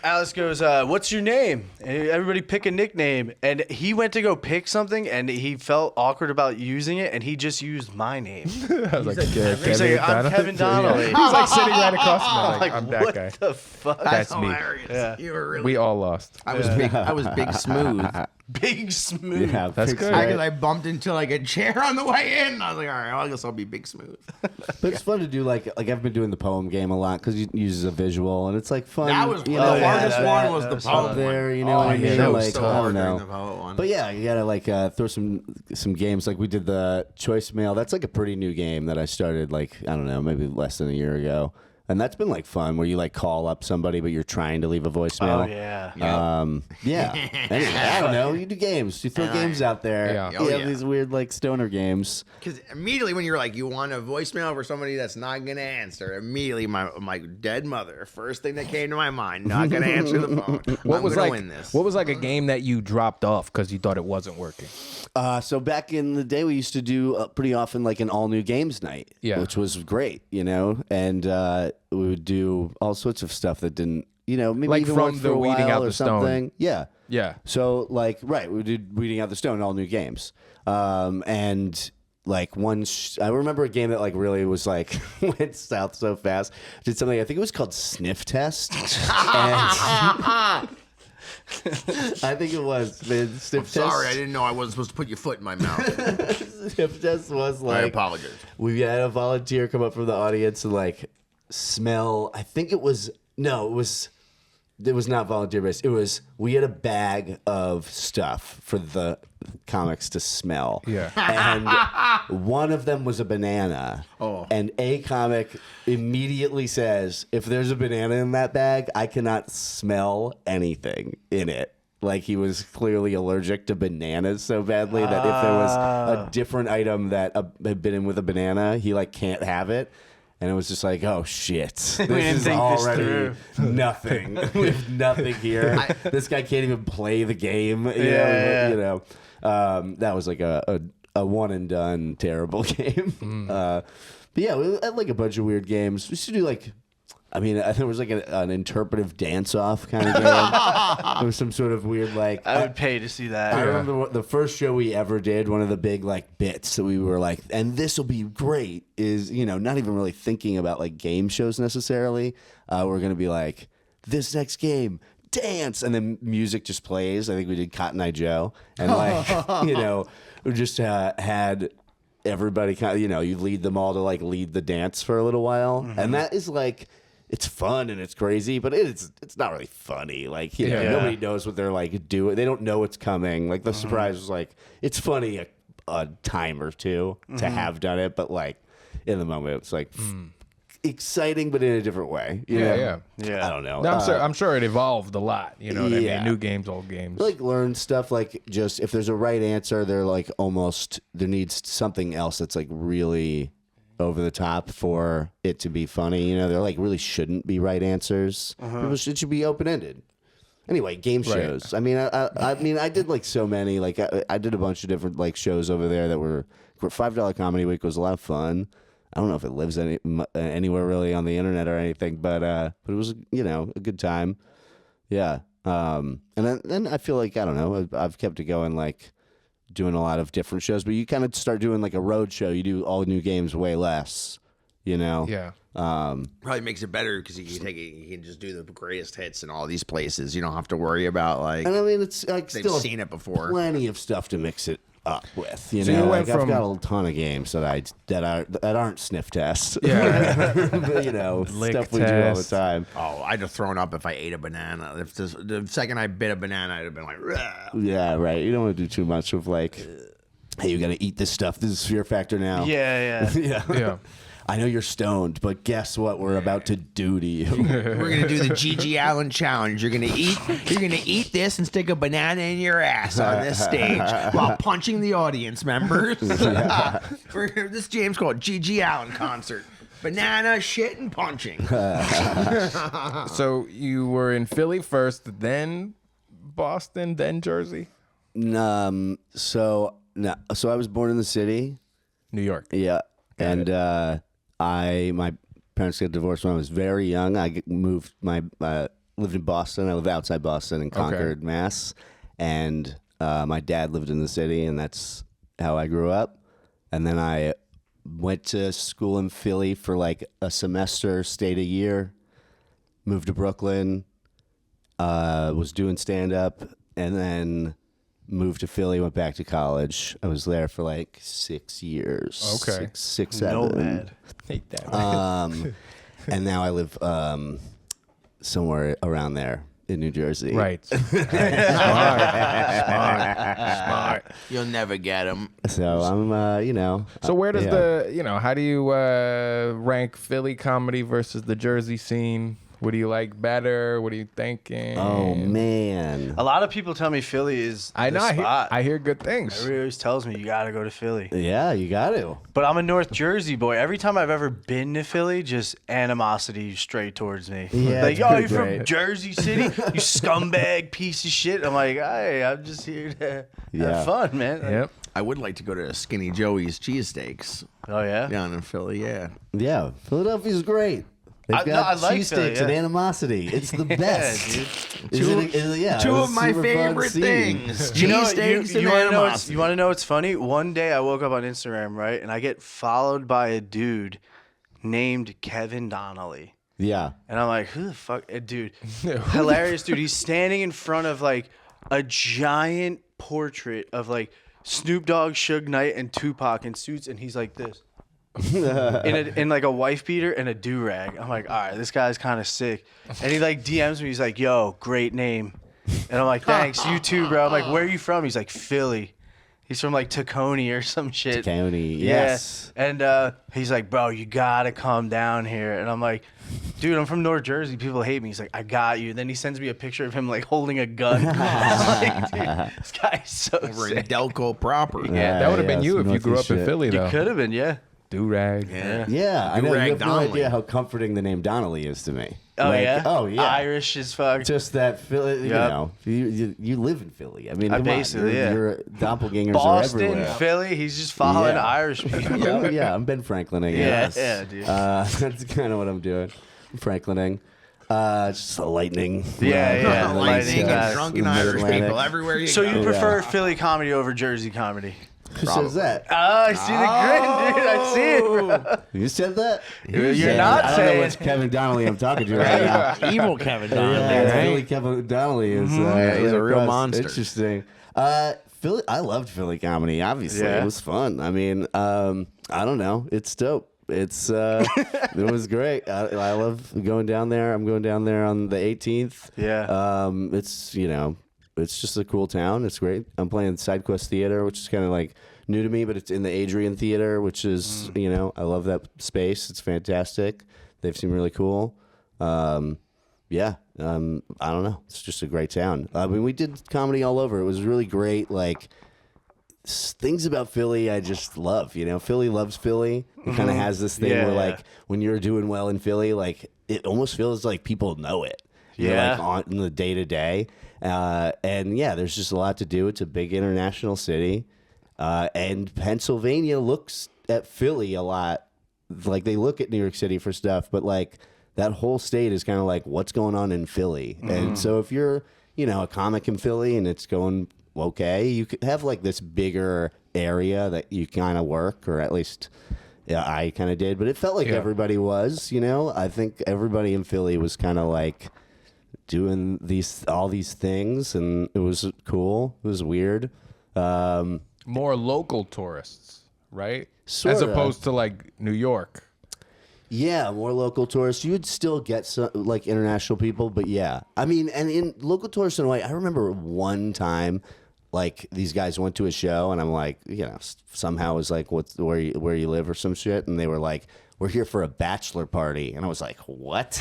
Speaker 4: Alice goes, "What's your name?" And everybody pick a nickname, and he went to go pick something, and he felt awkward about using it, and he just used my name.
Speaker 1: I was like,
Speaker 4: He's like, "I'm Kevin Donnelly."
Speaker 1: He's like sitting right across from me.
Speaker 4: I'm like,
Speaker 1: I'm that
Speaker 4: what
Speaker 1: guy.
Speaker 4: the fuck?
Speaker 1: That's me.
Speaker 5: hilarious.
Speaker 4: Yeah.
Speaker 5: You were really.
Speaker 1: We all lost.
Speaker 5: I was big. I was big smooth.
Speaker 4: Big smooth.
Speaker 2: Yeah,
Speaker 1: That's
Speaker 2: fix
Speaker 1: good.
Speaker 2: it.
Speaker 5: Because I bumped into like a chair on the way in. I was like, all right, well, I guess I'll be big smooth.
Speaker 2: But it's fun to do like I've been doing the poem game a lot because it uses a visual and it's like fun.
Speaker 5: That was
Speaker 2: you
Speaker 5: the
Speaker 2: know,
Speaker 5: hardest
Speaker 2: yeah,
Speaker 5: one was
Speaker 4: that
Speaker 5: the
Speaker 4: was
Speaker 5: poem
Speaker 2: up there,
Speaker 5: one.
Speaker 2: you know what I mean?
Speaker 5: That was
Speaker 2: Like,
Speaker 5: so
Speaker 2: I
Speaker 5: hard
Speaker 2: don't
Speaker 5: during
Speaker 2: know.
Speaker 5: the poem one.
Speaker 2: But yeah, you gotta like throw some games. Like we did the choice mail. That's like a pretty new game that I started like I don't know, maybe less than a year ago. And that's been like fun where you like call up somebody but you're trying to leave a voicemail.
Speaker 4: Oh yeah.
Speaker 2: Yeah. Anyway, I don't know. You do games. You throw games out there.
Speaker 1: Yeah.
Speaker 2: You
Speaker 5: Oh,
Speaker 2: have
Speaker 5: yeah.
Speaker 2: these weird like stoner games.
Speaker 5: Because immediately when you're like, you want a voicemail for somebody that's not going to answer, immediately my dead mother, first thing that came to my mind, not going to answer the phone.
Speaker 1: What
Speaker 5: I'm
Speaker 1: was
Speaker 5: gonna
Speaker 1: like?
Speaker 5: win this.
Speaker 1: What was like a game that you dropped off because you thought it wasn't working?
Speaker 2: So back in the day, we used to do pretty often like an all new games night, which was great, you know, and we would do all sorts of stuff that didn't, you know, maybe
Speaker 1: Like
Speaker 2: even
Speaker 1: from
Speaker 2: work for
Speaker 1: the
Speaker 2: a
Speaker 1: Weeding
Speaker 2: while
Speaker 1: Out
Speaker 2: or
Speaker 1: the Stone.
Speaker 2: something. Yeah.
Speaker 1: Yeah.
Speaker 2: So like, right, we did Weeding Out the Stone, all new games, and like I remember a game that like really was like went south so fast. Did something I think it was called Sniff Test. And I think it was. Man, Sniff Test.
Speaker 5: Sorry, I didn't know I wasn't supposed to put your foot in my mouth.
Speaker 2: Sniff Test was
Speaker 5: I
Speaker 2: like.
Speaker 5: apologize.
Speaker 2: We had a volunteer come up from the audience and like smell. I think it was It was not volunteer based. It was we had a bag of stuff for the comics to smell.
Speaker 1: Yeah.
Speaker 2: And one of them was a banana.
Speaker 5: Oh.
Speaker 2: And a comic immediately says, if there's a banana in that bag, I cannot smell anything in it. Like he was clearly allergic to bananas so badly that if there was a different item that had been in with a banana, he like can't have it. And it was just like, oh shit, this
Speaker 4: didn't
Speaker 2: is
Speaker 4: think this
Speaker 2: already nothing. We have nothing here. This guy can't even play the game. You know, that was like a one and done terrible game. But yeah, we had like a bunch of weird games. We used to do like, I mean, there was like an interpretive dance-off kind of game. There was some sort of weird like.
Speaker 4: I would pay to see that.
Speaker 2: I remember the first show we ever did. One of the big like bits that we were like, and this will be great. Is not even really thinking about like game shows necessarily. We're gonna be like, this next game, dance, and then music just plays. I think we did Cotton Eye Joe, and like we just had everybody kind of you lead them all to like lead the dance for a little while, and that is like. It's fun and it's crazy, but it's not really funny. Like nobody knows what they're like doing. They don't know what's coming. Like the surprise was like it's funny a time or two to have done it, but like in the moment it's like exciting, but in a different way.
Speaker 1: Yeah.
Speaker 2: I don't know.
Speaker 1: No, I'm sure it evolved a lot. You know what I mean? New games, old games.
Speaker 2: Like learn stuff like just if there's a right answer, they're like almost there needs something else that's like really over the top for it to be funny. There like really shouldn't be right answers. It should be open ended. Anyway, game shows. I mean, I did like so many. Like I did a bunch of different like shows over there that were $5 Comedy Week was a lot of fun. I don't know if it lives anywhere really on the internet or anything, but it was a good time. Yeah. And then I feel like I don't know. I've kept it going like. Doing a lot of different shows, but you kind of start doing like a road show. You do all new games way less,
Speaker 1: Yeah.
Speaker 5: Probably makes it better because you can just do the greatest hits in all these places. You don't have to worry about like.
Speaker 2: And I mean, it's like
Speaker 5: they've
Speaker 2: still
Speaker 5: seen it before.
Speaker 2: Plenty of stuff to mix it up with.
Speaker 1: So you went
Speaker 2: like
Speaker 1: from-
Speaker 2: I've got a ton of games that aren't sniff tests.
Speaker 1: Yeah. Lick
Speaker 2: stuff we do all the
Speaker 1: test.
Speaker 2: time.
Speaker 5: Oh, I'd have thrown up if I ate a banana. If the second I bit a banana, I'd have been like, "Rah."
Speaker 2: Yeah, right. You don't want to do too much of like, hey, you got to eat this stuff. This is Fear Factor now.
Speaker 4: Yeah.
Speaker 1: Yeah.
Speaker 2: I know you're stoned, but guess what? We're about to do to you.
Speaker 5: We're gonna do the Gigi Allen challenge. You're gonna eat this and stick a banana in your ass on this stage while punching the audience members. This game's called Gigi Allen concert. Banana, shit, and punching.
Speaker 1: So you were in Philly first, then Boston, then Jersey,
Speaker 2: So I was born in the city.
Speaker 1: New York.
Speaker 2: Yeah, and my parents got divorced when I was very young. I moved lived in Boston. I lived outside Boston in Concord, Mass. And my dad lived in the city, and that's how I grew up. And then I went to school in Philly for like a semester, stayed a year, moved to Brooklyn, was doing stand-up, and then moved to Philly, went back to college. I was there for like 6 years.
Speaker 1: Okay.
Speaker 2: Six, 7.
Speaker 4: Nomad.
Speaker 1: Hate that.
Speaker 2: And now I live somewhere around there in New Jersey.
Speaker 1: Right. Smart.
Speaker 5: You'll never get them.
Speaker 2: So I'm,
Speaker 1: So where does how do you rank Philly comedy versus the Jersey scene? What do you like better? What are you thinking?
Speaker 2: Oh man.
Speaker 4: A lot of people tell me Philly is
Speaker 1: I know.
Speaker 4: the spot.
Speaker 1: I hear good things.
Speaker 4: Everybody always tells me you got to go to Philly.
Speaker 2: Yeah, you got to.
Speaker 4: But I'm a North Jersey boy. Every time I've ever been to Philly, just animosity straight towards me.
Speaker 2: Yeah,
Speaker 4: like,
Speaker 2: it's
Speaker 4: yo,
Speaker 2: pretty
Speaker 4: you're from
Speaker 2: great.
Speaker 4: Jersey City? You scumbag piece of shit. I'm like, hey, I'm just here to
Speaker 2: Yeah.
Speaker 4: have fun, man.
Speaker 1: Yep.
Speaker 5: I would like to go to Skinny Joey's cheesesteaks
Speaker 4: Oh, yeah?
Speaker 5: down in Philly. Yeah.
Speaker 2: Yeah, Philadelphia's great. They've
Speaker 4: I
Speaker 2: got
Speaker 4: like Philly,
Speaker 2: cheesesteaks and
Speaker 4: yeah.
Speaker 2: animosity. It's the best.
Speaker 4: dude.
Speaker 5: Two
Speaker 2: it
Speaker 5: of
Speaker 2: was
Speaker 5: my
Speaker 2: super fun
Speaker 5: favorite
Speaker 2: scene.
Speaker 5: things.
Speaker 4: You know,
Speaker 5: Cheesesteaks and
Speaker 4: you want to know
Speaker 5: animosity.
Speaker 4: you want to know what's funny? One day I woke up on Instagram, right, and I get followed by a dude named Kevin Donnelly.
Speaker 2: Yeah.
Speaker 4: And I'm like, who the fuck? Dude, hilarious dude. He's standing in front of like a giant portrait of like Snoop Dogg, Suge Knight, and Tupac in suits, and he's like this. in like a wife beater and a do rag. I'm like, all right, this guy's kind of sick. And he like DMs me. He's like, yo, great name. And I'm like, thanks, you too, bro. I'm like, where are you from? He's like, Philly. He's from like Tacony or some shit.
Speaker 2: Tacony, yes.
Speaker 4: Yeah. And he's like, bro, you gotta come down here. And I'm like, dude, I'm from North Jersey. People hate me. He's like, I got you. Then he sends me a picture of him like holding a gun. I'm like, dude, this guy's so
Speaker 5: Over in
Speaker 4: sick.
Speaker 5: Delco proper.
Speaker 1: Yeah, that would have been you if you grew up
Speaker 2: Northeast
Speaker 1: in Philly, though.
Speaker 4: It could have been, yeah.
Speaker 1: Do-rag.
Speaker 2: Yeah, I know. You have no
Speaker 5: Donnelly.
Speaker 2: idea how comforting the name Donnelly is to me.
Speaker 4: Oh, yeah?
Speaker 2: Oh, yeah.
Speaker 4: Irish as fuck.
Speaker 2: Just that Philly, you
Speaker 4: Yep.
Speaker 2: know, you live in Philly. I mean, come
Speaker 4: basically,
Speaker 2: on,
Speaker 4: yeah.
Speaker 2: your doppelgangers are
Speaker 4: Boston,
Speaker 2: everywhere.
Speaker 4: Philly, he's just following
Speaker 2: Yeah.
Speaker 4: Irish people.
Speaker 2: Yeah, I'm Ben Franklining.
Speaker 4: Yeah,
Speaker 2: Yes.
Speaker 4: yeah, dude.
Speaker 2: That's kind of what I'm doing. I'm Franklining. Just a lightning.
Speaker 4: Yeah,
Speaker 5: Lightning
Speaker 4: lightning
Speaker 5: and
Speaker 4: guys.
Speaker 5: drunken Irish
Speaker 2: Mid-Atlantic.
Speaker 5: people everywhere you
Speaker 4: So
Speaker 5: go.
Speaker 4: you prefer Philly comedy over Jersey comedy?
Speaker 2: Who says that?
Speaker 4: Oh, I see the grin, dude. I see it, bro.
Speaker 2: You said that?
Speaker 4: You're
Speaker 2: said
Speaker 4: not
Speaker 2: that? I don't
Speaker 4: saying-
Speaker 2: know which Kevin Donnelly I'm talking to right now.
Speaker 5: Evil Kevin Donnelly,
Speaker 2: Yeah,
Speaker 5: right?
Speaker 2: Philly Kevin Donnelly is
Speaker 5: he's a real
Speaker 2: impressed.
Speaker 5: monster.
Speaker 2: Interesting. Philly, I loved Philly comedy. Obviously,
Speaker 4: Yeah.
Speaker 2: it was fun. I mean, I don't know. It's dope. It's it was great. I love going down there. I'm going down there on the 18th.
Speaker 4: Yeah.
Speaker 2: It's it's just a cool town. It's great. I'm playing SideQuest Theater, which is kind of like new to me, but it's in the Adrian Theater, which is I love that space. It's fantastic. They've seemed really cool. Yeah. I don't know. It's just a great town. I mean, we did comedy all over. It was really great. Like things about Philly, I just love. Philly loves Philly. It kind of has this thing where like when you're doing well in Philly, like it almost feels like people know it.
Speaker 4: Yeah.
Speaker 2: Like on the day to day. And yeah, there's just a lot to do. It's a big international city. And Pennsylvania looks at Philly a lot. Like they look at New York City for stuff, but like that whole state is kind of like what's going on in Philly. And so if you're, a comic in Philly and it's going okay, you could have like this bigger area that you kind of work, or at least I kind of did, but it felt like everybody was, I think everybody in Philly was kind of like doing all these things, and it was cool. It was weird.
Speaker 1: More local tourists, right?
Speaker 2: Sorta.
Speaker 1: As opposed to like New York.
Speaker 2: Yeah, more local tourists. You'd still get some like international people, but yeah. I mean, and in local tourists in a way, I remember one time, like these guys went to a show, and I'm like, somehow it was like, where you live or some shit, and they were like, we're here for a bachelor party, and I was like, what?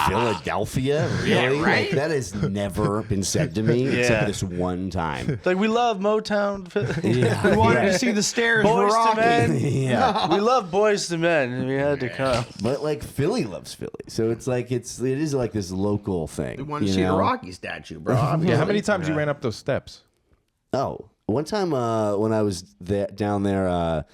Speaker 2: Philadelphia, really?
Speaker 5: Yeah, right?
Speaker 2: Like, that has never been said to me except this one time.
Speaker 4: Like, we love Motown.
Speaker 2: Yeah.
Speaker 5: We wanted to see the stairs were
Speaker 4: Boys to
Speaker 5: rocking.
Speaker 4: Men.
Speaker 2: Yeah.
Speaker 4: We love Boys to Men, and we had to come.
Speaker 2: But like Philly loves Philly, so it's like it is like this local thing.
Speaker 5: We wanted to see the Rocky statue, bro.
Speaker 1: Yeah, how many times you ran up those steps?
Speaker 2: Oh, one time when I was down there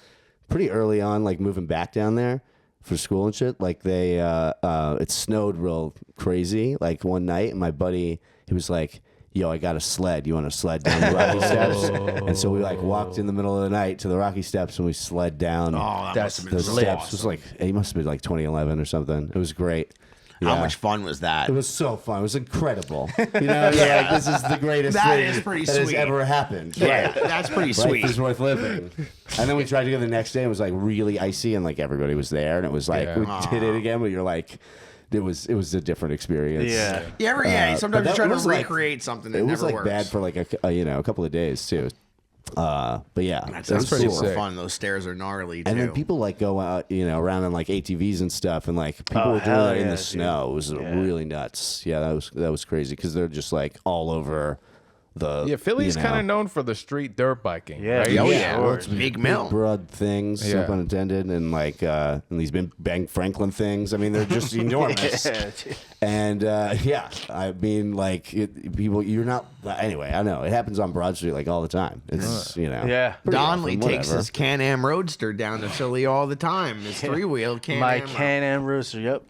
Speaker 2: pretty early on, like moving back down there for school and shit, like it snowed real crazy like one night, and my buddy, he was like, yo, I got a sled. You want to sled down the Rocky Steps? And so we like walked in the middle of the night to the Rocky Steps, and we sled down
Speaker 5: Oh, that must have been
Speaker 2: the
Speaker 5: really
Speaker 2: steps. It was like, it must have been like 2011 or something. It was great.
Speaker 5: How
Speaker 2: Yeah.
Speaker 5: much fun was that?
Speaker 2: It was so fun. It was incredible. Like, this is the greatest
Speaker 5: That
Speaker 2: thing
Speaker 5: is pretty
Speaker 2: that has
Speaker 5: sweet.
Speaker 2: ever happened.
Speaker 5: Yeah, that's pretty
Speaker 2: Life
Speaker 5: sweet.
Speaker 2: is worth living. And then we tried to go the next day. It was like really icy, and like everybody was there, and it was like we did it again. But you're like, it was a different experience.
Speaker 4: Yeah.
Speaker 5: Sometimes
Speaker 2: but
Speaker 5: you try
Speaker 2: that
Speaker 5: to
Speaker 2: was, like-
Speaker 5: recreate something that
Speaker 2: It was
Speaker 5: never
Speaker 2: like
Speaker 5: works.
Speaker 2: bad for like a couple of days too. But yeah,
Speaker 5: That's
Speaker 2: it was
Speaker 1: pretty
Speaker 2: cool.
Speaker 1: sick.
Speaker 5: fun. Those stairs are gnarly too.
Speaker 2: And then people like go out, around in like ATVs and stuff, and like people
Speaker 4: Oh,
Speaker 2: were doing
Speaker 4: hell
Speaker 2: that in
Speaker 4: yeah,
Speaker 2: the
Speaker 4: dude.
Speaker 2: snow. It was really nuts. Yeah, that was crazy because they're just like all over the.
Speaker 1: Yeah, Philly's
Speaker 2: you know.
Speaker 1: kind of known for the street dirt biking.
Speaker 4: Yeah.
Speaker 1: right?
Speaker 4: Oh,
Speaker 5: yeah.
Speaker 2: Well, it's
Speaker 5: Big Mill.
Speaker 2: broad things,
Speaker 1: Yeah.
Speaker 2: no pun intended, and like and these Ben Franklin things. I mean, they're just enormous. And I mean, like people, you're not. Anyway, I know it happens on Broad Street like all the time. It's
Speaker 4: Yeah.
Speaker 2: pretty
Speaker 5: Donnelly
Speaker 2: often,
Speaker 5: takes
Speaker 2: whatever.
Speaker 5: his Can-Am Roadster down to Philly all the time. His three-wheel Can-Am.
Speaker 4: My Can-Am Rooster, yep.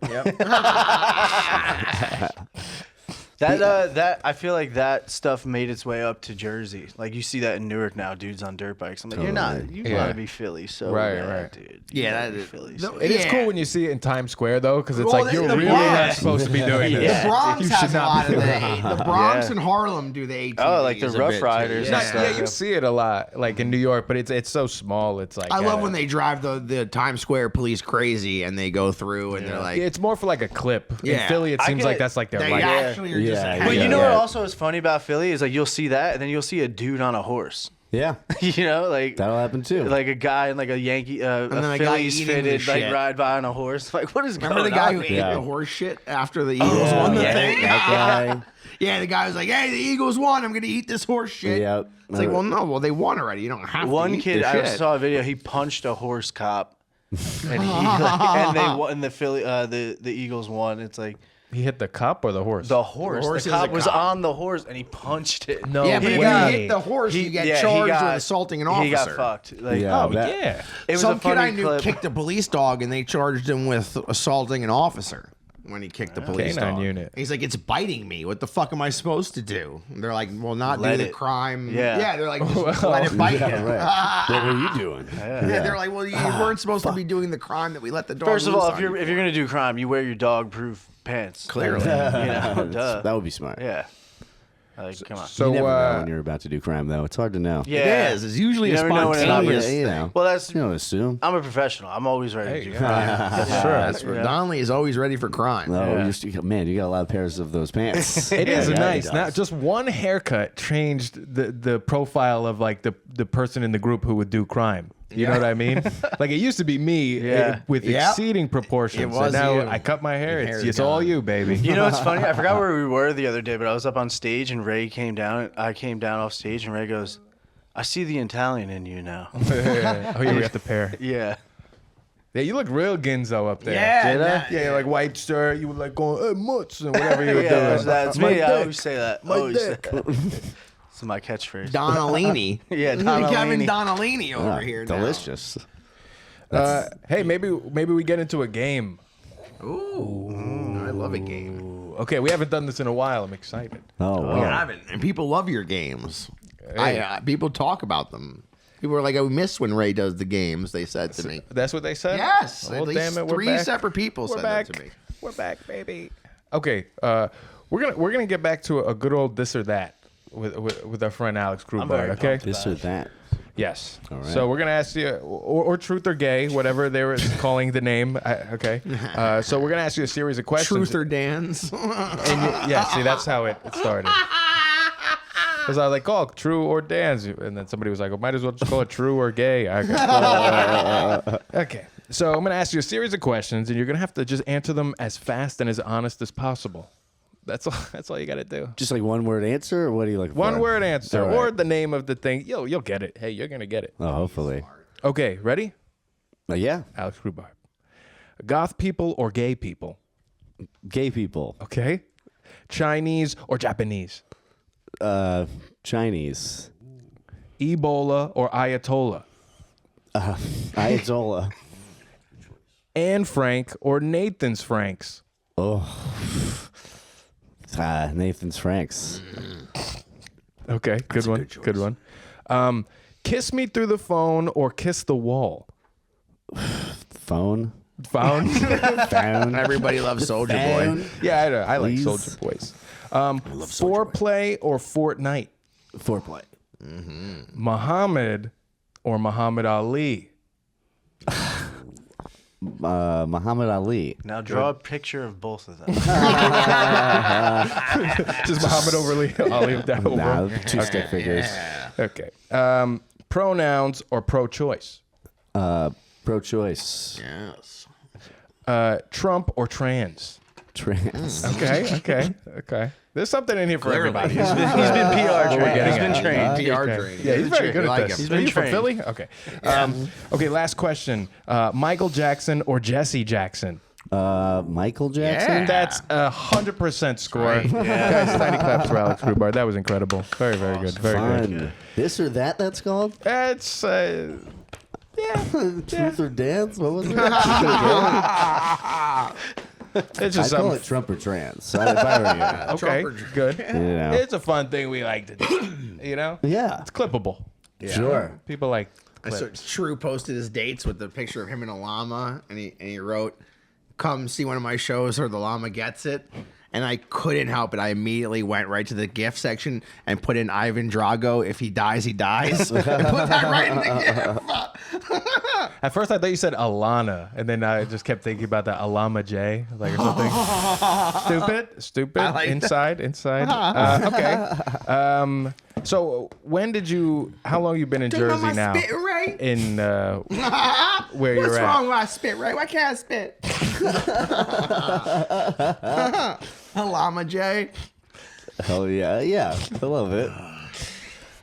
Speaker 4: That I feel like that stuff made its way up to Jersey. Like you see that in Newark now, dudes on dirt bikes. I'm like, you're not. You want to be Philly, so bad, dude.
Speaker 3: Yeah,
Speaker 4: be Philly.
Speaker 1: It is cool when you see it in Times Square though, because it's
Speaker 3: Well,
Speaker 1: like you're
Speaker 3: the
Speaker 1: really
Speaker 3: Bronx-
Speaker 1: not supposed to be doing this.
Speaker 3: The Bronx
Speaker 1: You
Speaker 3: has
Speaker 1: should
Speaker 3: a
Speaker 1: not
Speaker 3: lot
Speaker 1: be
Speaker 3: of
Speaker 1: doing
Speaker 3: the Bronx
Speaker 4: Yeah.
Speaker 3: and Harlem do the ATVs.
Speaker 4: Oh, like the
Speaker 3: a
Speaker 4: Rough
Speaker 3: bit, too.
Speaker 4: Riders and
Speaker 3: Yeah.
Speaker 4: stuff.
Speaker 1: Yeah, you see it a lot, like in New York, but it's so small. It's like
Speaker 3: I love when they drive the Times Square police crazy and they go through and they're like,
Speaker 1: It's more for like a clip. In
Speaker 3: Yeah.
Speaker 1: Philly, it
Speaker 4: I
Speaker 1: seems
Speaker 4: get-
Speaker 1: like that's like their
Speaker 3: they
Speaker 1: life.
Speaker 3: actually are just.
Speaker 2: Yeah,
Speaker 3: like,
Speaker 4: But
Speaker 2: yeah.
Speaker 4: you know what also is funny about Philly is like you'll see that, and then you'll see a dude on a horse.
Speaker 2: Yeah,
Speaker 4: You know, like
Speaker 2: that'll happen too.
Speaker 4: like a guy in like a Yankee,
Speaker 3: then
Speaker 4: a
Speaker 3: a guy
Speaker 4: Phillies
Speaker 3: eating the
Speaker 4: fitted like
Speaker 3: shit.
Speaker 4: ride by on a horse. Like what is
Speaker 3: Remember
Speaker 4: going
Speaker 3: the guy
Speaker 4: on?
Speaker 3: who ate
Speaker 2: Yeah.
Speaker 3: the horse shit after the Eagles won the thing?
Speaker 2: that guy.
Speaker 3: Yeah, the guy was like, "Hey, the Eagles won. I'm gonna eat this horse shit."
Speaker 2: Yep.
Speaker 3: It's like, well, no, well, they won already. You don't have to
Speaker 4: One
Speaker 3: eat
Speaker 4: kid,
Speaker 3: the
Speaker 4: I
Speaker 3: shit.
Speaker 4: saw a video. He punched a horse cop, and and they won. And the Philly, the Eagles won. It's like
Speaker 1: He hit the cop or the horse?
Speaker 4: the horse.
Speaker 3: horse
Speaker 4: The
Speaker 3: is a
Speaker 4: cop was
Speaker 3: cop.
Speaker 4: on the horse, and he punched it.
Speaker 1: No
Speaker 3: Yeah, but if you
Speaker 1: way.
Speaker 3: hit the horse, you get
Speaker 4: yeah, he
Speaker 3: charged
Speaker 4: got-
Speaker 3: with assaulting an officer.
Speaker 4: He got fucked. Like,
Speaker 2: Yeah.
Speaker 1: Oh
Speaker 2: that-
Speaker 1: yeah.
Speaker 4: It was
Speaker 3: Some
Speaker 4: a
Speaker 3: kid
Speaker 4: funny
Speaker 3: I knew
Speaker 4: clip.
Speaker 3: kicked a police dog, and they charged him with assaulting an officer when he kicked the police
Speaker 1: Canine
Speaker 3: dog.
Speaker 1: unit.
Speaker 3: He's like, "It's biting me. What the fuck am I supposed to do?" And they're like, "Well, not
Speaker 4: Let
Speaker 3: do the
Speaker 4: it.
Speaker 3: crime."
Speaker 4: Yeah.
Speaker 3: They're like, "Just let it bite you."
Speaker 2: Yeah, right. What were you doing?
Speaker 3: Yeah, they're like, "Well, you weren't supposed to be doing the crime that we let the dog."
Speaker 4: First of
Speaker 3: loose
Speaker 4: all,
Speaker 3: on
Speaker 4: if you're
Speaker 3: you for."
Speaker 4: gonna do crime, you wear your dog-proof pants.
Speaker 3: Clearly.
Speaker 4: you know, duh.
Speaker 2: That would be smart.
Speaker 4: Yeah. Like, come on.
Speaker 1: So
Speaker 2: you never know when you're about to do crime, though. It's hard to know.
Speaker 4: Yeah.
Speaker 3: It is. It's usually
Speaker 4: You
Speaker 3: a
Speaker 4: never know when it
Speaker 3: spontaneous.
Speaker 4: happens.
Speaker 2: You know.
Speaker 4: Well, that's.
Speaker 2: You don't assume.
Speaker 4: I'm a professional. I'm always ready to do crime.
Speaker 1: yeah, sure.
Speaker 3: That's what Donnelly is always ready for crime.
Speaker 2: No,
Speaker 4: Yeah.
Speaker 2: man, you got a lot of pairs of those pants.
Speaker 1: It is
Speaker 2: Yeah, he
Speaker 1: nice.
Speaker 2: does.
Speaker 1: Now, just one haircut changed the profile of like the person in the group who would do crime. You know what I mean? Like it used to be me with
Speaker 3: Yep.
Speaker 1: exceeding proportions.
Speaker 3: It was
Speaker 1: and now
Speaker 3: you.
Speaker 1: I cut my hair.
Speaker 3: Your
Speaker 1: It's,
Speaker 3: hair's
Speaker 1: it's all
Speaker 3: gone.
Speaker 1: you, baby.
Speaker 4: You know what's funny? I forgot where we were the other day, but I was up on stage and Ray came down. I came down off stage and Ray goes, "I see the Italian in you now."
Speaker 1: Oh, yeah, we got the pair.
Speaker 4: Yeah.
Speaker 1: Yeah, you look real Ginzo up there.
Speaker 3: Yeah,
Speaker 1: Did I?
Speaker 3: that-
Speaker 1: Yeah, like white shirt. You were like going, "Hey, mutts," and whatever you were
Speaker 4: Yeah,
Speaker 1: doing.
Speaker 4: that's
Speaker 1: My
Speaker 4: me. I
Speaker 1: dick.
Speaker 4: always say that.
Speaker 1: My
Speaker 4: Always say
Speaker 1: dick.
Speaker 4: that. It's my catchphrase.
Speaker 3: Donnellini.
Speaker 4: Yeah,
Speaker 3: Kevin
Speaker 4: Donnellini.
Speaker 3: Donnellini over
Speaker 2: Ah,
Speaker 3: here. now.
Speaker 2: delicious.
Speaker 1: Hey, maybe we get into a game.
Speaker 3: Ooh, I love a game.
Speaker 1: Ooh, okay, we haven't done this in a while. I'm excited.
Speaker 2: Oh,
Speaker 3: We
Speaker 2: wow.
Speaker 3: haven't, and people love your games.
Speaker 1: Hey.
Speaker 3: People talk about them. People are like, "I miss when Ray does the games." They said to me.
Speaker 1: That's what they said?
Speaker 3: Yes,
Speaker 1: Well,
Speaker 3: at least
Speaker 1: damn it, we're
Speaker 3: three
Speaker 1: back.
Speaker 3: separate people
Speaker 1: We're
Speaker 3: said
Speaker 1: back.
Speaker 3: that to me.
Speaker 1: We're back, baby. Okay, we're gonna get back to a good old this or that with our friend Alex
Speaker 4: very
Speaker 1: Grubard. Okay.
Speaker 4: pumped.
Speaker 2: This or that.
Speaker 1: Yes.
Speaker 2: All right.
Speaker 1: So we're gonna ask you, or truth or gay, whatever they were calling the name. Okay. So we're gonna ask you a series of questions.
Speaker 3: Truth or Dan's?
Speaker 1: Yeah. See, that's how it started. Because I was like, "Oh, true or dance," and then somebody was like, "Well, might as well just call it true or gay." Okay. So I'm gonna ask you a series of questions, and you're gonna have to just answer them as fast and as honest as possible. That's all. That's all you gotta do.
Speaker 2: Just like one word answer, or what do you like?
Speaker 1: One word answer
Speaker 2: All right.
Speaker 1: or the name of the thing. You'll get it. Hey, you're gonna get it.
Speaker 2: Oh, hopefully.
Speaker 1: Okay, ready?
Speaker 2: Yeah.
Speaker 1: Alex Grubard. Goth people or gay people?
Speaker 2: Gay people.
Speaker 1: Okay. Chinese or Japanese?
Speaker 2: Chinese.
Speaker 1: Ebola or Ayatollah?
Speaker 2: Ayatollah.
Speaker 1: Anne Frank or Nathan's Franks?
Speaker 2: Oh. Nathan's Franks.
Speaker 1: Okay, good one. Good one. Kiss me through the phone or kiss the wall?
Speaker 2: Phone.
Speaker 1: Phone?
Speaker 2: Phone.
Speaker 3: Everybody loves Soldier
Speaker 2: Phone.
Speaker 3: Boy.
Speaker 1: Yeah, I like
Speaker 2: Please.
Speaker 1: Soldier Boys. Foreplay or Fortnite?
Speaker 2: Foreplay.
Speaker 1: Muhammad or Muhammad Ali?
Speaker 2: Muhammad Ali.
Speaker 4: Now draw a picture of both of them.
Speaker 1: Just Muhammad over Ali down over.
Speaker 2: Nah, two stick figures.
Speaker 1: Okay. Pronouns or pro-choice?
Speaker 2: Pro-choice.
Speaker 3: Yes.
Speaker 1: Trump or trans?
Speaker 2: Trans.
Speaker 1: Okay. There's something in here for
Speaker 3: Clearly.
Speaker 1: everybody.
Speaker 4: He's been PR trained. He's been trained.
Speaker 3: PR trained.
Speaker 1: Yeah, he's very good
Speaker 3: I
Speaker 1: at
Speaker 3: like
Speaker 1: this.
Speaker 3: him.
Speaker 4: He's been
Speaker 1: Are you from
Speaker 4: trained.
Speaker 1: Philly? Okay. Okay, last question. Michael Jackson or Jesse Jackson?
Speaker 2: Michael Jackson.
Speaker 3: Yeah.
Speaker 1: That's 100% score.
Speaker 3: right.
Speaker 1: Guys, tiny claps for Alex Grubard. That was incredible. Very, very good. Very good.
Speaker 2: Fun. This or that, that's called?
Speaker 1: It's,
Speaker 2: Truth or dance? What was it?
Speaker 1: It's
Speaker 2: I
Speaker 1: just
Speaker 2: call
Speaker 1: something.
Speaker 2: it Trump or trans. If I were you.
Speaker 1: Okay, good.
Speaker 2: know.
Speaker 1: It's a fun thing we like to do. You know?
Speaker 2: Yeah.
Speaker 1: It's clippable.
Speaker 2: Sure.
Speaker 1: People like
Speaker 3: I saw
Speaker 1: clips.
Speaker 3: True posted his dates with the picture of him and a llama, and he wrote, "Come see one of my shows or the llama gets it." And I couldn't help it. I immediately went right to the gift section and put in Ivan Drago. If he dies, he dies. And put that right in the gift.
Speaker 1: At first, I thought you said Alana, and then I just kept thinking about that Alama J, like or something. Stupid.
Speaker 3: I like
Speaker 1: inside. Okay. So when did you? How long you been in
Speaker 3: Don't know
Speaker 1: Jersey
Speaker 3: my
Speaker 1: now?
Speaker 3: spit, Ray?
Speaker 1: In where you're
Speaker 3: What's
Speaker 1: at?
Speaker 3: wrong with my spit, Ray? Why can't I spit? Llama J.
Speaker 2: Hell yeah. Yeah. I love it.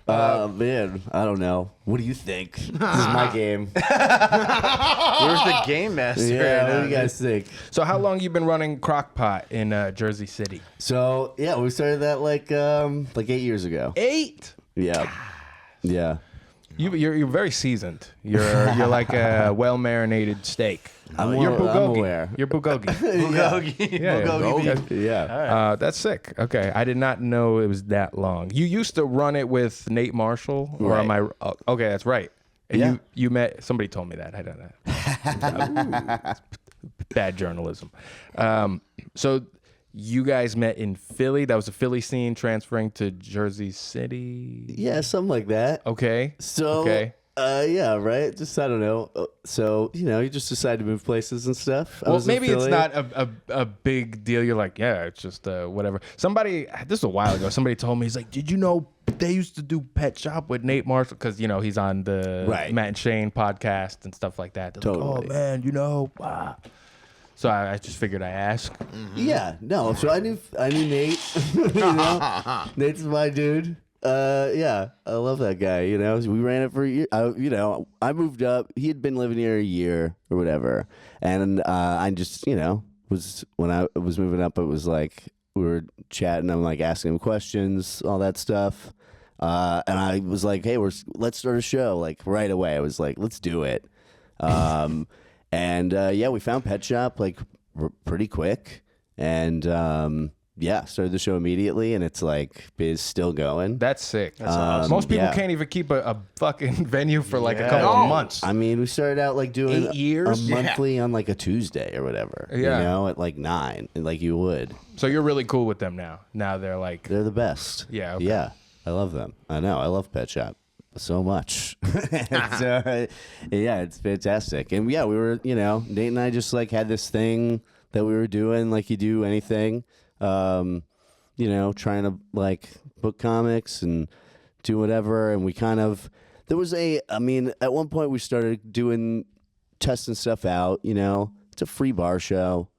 Speaker 2: Man, I don't know. What do you think? This is my game.
Speaker 4: Where's the game master?
Speaker 2: Yeah,
Speaker 4: right
Speaker 2: what
Speaker 4: now?
Speaker 2: do you guys think?
Speaker 1: So how long you been running Crockpot in Jersey City?
Speaker 2: So yeah, we started that like 8 years ago.
Speaker 1: 8.
Speaker 2: Yeah. Yeah.
Speaker 1: You're very seasoned. You're like a well marinated steak.
Speaker 2: I'm
Speaker 1: You're bulgogi.
Speaker 2: aware.
Speaker 1: You're bulgogi.
Speaker 4: Bulgogi.
Speaker 1: Yeah,
Speaker 4: Bulgogi beef.
Speaker 2: Yeah.
Speaker 1: That's sick. Okay, I did not know it was that long. You used to run it with Nate Marshall, or am I? Okay, that's right. And
Speaker 2: Yeah.
Speaker 1: you met somebody told me that. I don't know. Bad journalism. So you guys met in Philly. That was a Philly scene transferring to Jersey City.
Speaker 2: Yeah, something like that.
Speaker 1: Okay.
Speaker 2: So,
Speaker 1: okay.
Speaker 2: Yeah, right. Just I don't know. So you just decide to move places and stuff. I
Speaker 1: Well,
Speaker 2: was in
Speaker 1: maybe it's
Speaker 2: Philly.
Speaker 1: not a big deal. You're like, yeah, it's just whatever. Somebody, this was a while ago. Somebody told me, he's like, did you know they used to do Pet Shop with Nate Marshall? Because he's on the
Speaker 2: Right.
Speaker 1: Matt and Shane podcast and stuff like that. They're like,
Speaker 2: Totally.
Speaker 1: oh man, wow. So I just figured I ask.
Speaker 2: Yeah, no. So I knew Nate. Nate's my dude. Yeah, I love that guy. We ran it for a year. I moved up. He had been living here a year or whatever, and I just was when I was moving up. It was like we were chatting. I'm like asking him questions, all that stuff, and I was like, "Hey, let's start a show." Like right away, I was like, "Let's do it." And yeah, we found Pet Shop like pretty quick, and yeah, started the show immediately, and it's like is still going.
Speaker 1: That's sick. That's
Speaker 2: awesome.
Speaker 1: Most people
Speaker 2: Yeah.
Speaker 1: can't even keep a fucking venue for like a
Speaker 4: Yeah.
Speaker 1: couple
Speaker 3: No.
Speaker 1: of months.
Speaker 2: I mean, we started out like doing
Speaker 1: 8 years?
Speaker 2: a monthly on like a Tuesday or whatever.
Speaker 1: Yeah.
Speaker 2: At like 9, and like you would.
Speaker 1: So you're really cool with them now. Now they're like,
Speaker 2: They're the best.
Speaker 1: Yeah, okay.
Speaker 2: Yeah. I love them. I know. I love Pet Shop so much. Yeah, it's fantastic. And yeah, we were, Nate and I just like had this thing that we were doing, like you do anything. Trying to like book comics and do whatever. And we there was at one point we started testing stuff out, it's a free bar show,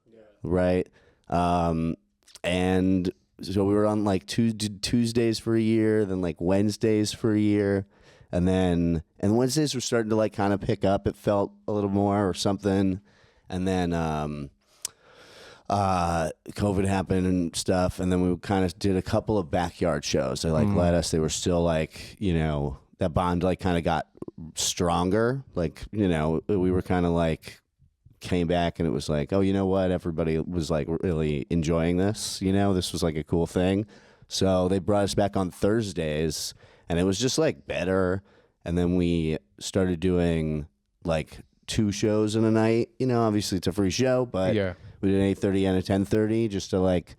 Speaker 2: right? And so we were on like Tuesdays for a year, then like Wednesdays for a year. And Wednesdays were starting to like kind of pick up. It felt a little more or something. And then, COVID happened and stuff, and then we kind of did a couple of backyard shows. They let us. They were still like, that bond like kind of got stronger. Like, we were kind of like came back, and it was like, oh, you know what? Everybody was like really enjoying this. This was like a cool thing. So they brought us back on Thursdays, and it was just like better. And then we started doing like 2 shows in a night. Obviously it's a free show, but
Speaker 1: Yeah.
Speaker 2: we did an 8:30 and a 10:30 just to like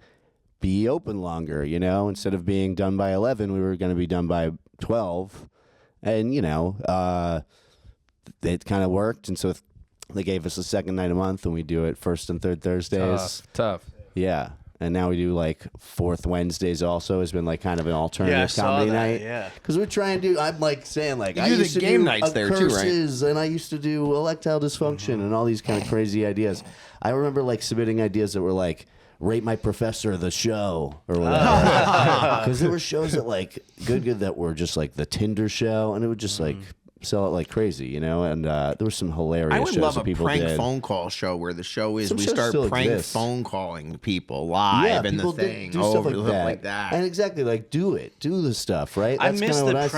Speaker 2: be open longer, instead of being done by 11, we were going to be done by 12. And, it kind of worked. And so they gave us a second night a month, and we do it first and third Thursdays.
Speaker 1: tough.
Speaker 2: Yeah. And now we do like fourth Wednesdays also has been like kind of an
Speaker 4: Yeah, I
Speaker 2: alternative
Speaker 4: saw
Speaker 2: comedy
Speaker 4: that,
Speaker 2: night.
Speaker 4: yeah.
Speaker 2: Because we're trying to do, I'm like saying like,
Speaker 3: You
Speaker 2: I
Speaker 3: do the
Speaker 2: used to
Speaker 3: game
Speaker 2: do
Speaker 3: nights there too, right?
Speaker 2: curses, and I used to do erectile dysfunction and all these kind of crazy ideas. I remember like submitting ideas that were like, rate my professor the show or whatever. Because there were shows that like good that were just like the Tinder show, and it would just like sell it like crazy, you know. And there were some hilarious
Speaker 3: I would
Speaker 2: shows
Speaker 3: love
Speaker 2: that
Speaker 3: a
Speaker 2: people
Speaker 3: prank
Speaker 2: did.
Speaker 3: phone call show where the show is
Speaker 2: Some
Speaker 3: we
Speaker 2: shows
Speaker 3: start
Speaker 2: still
Speaker 3: prank
Speaker 2: exist.
Speaker 3: phone calling people live and the
Speaker 2: people
Speaker 3: thing
Speaker 2: do stuff
Speaker 3: over
Speaker 2: like that. And exactly, like do the stuff, right?
Speaker 4: I
Speaker 2: That's
Speaker 4: miss
Speaker 2: kinda
Speaker 4: the
Speaker 2: what I say.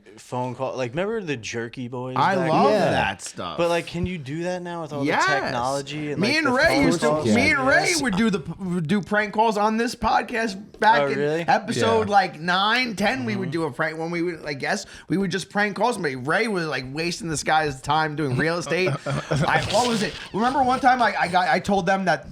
Speaker 4: prank phone call. Like, remember the Jerky Boys?
Speaker 3: I
Speaker 4: back
Speaker 3: love
Speaker 2: Yeah.
Speaker 3: that stuff.
Speaker 4: But like, can you do that now with all
Speaker 3: Yes.
Speaker 4: the technology? And,
Speaker 3: me
Speaker 4: like,
Speaker 3: and
Speaker 4: the
Speaker 3: Ray
Speaker 4: phone
Speaker 3: used to.
Speaker 4: calls?
Speaker 3: Me and Ray
Speaker 4: Yes.
Speaker 3: would do prank calls on this podcast back
Speaker 4: Oh,
Speaker 3: in
Speaker 4: really?
Speaker 3: episode
Speaker 1: Yeah.
Speaker 3: like 9, 10. We would do a prank when we would. I guess we would just prank call somebody. Ray was like wasting this guy's time doing real estate. What was it? Remember one time I told them that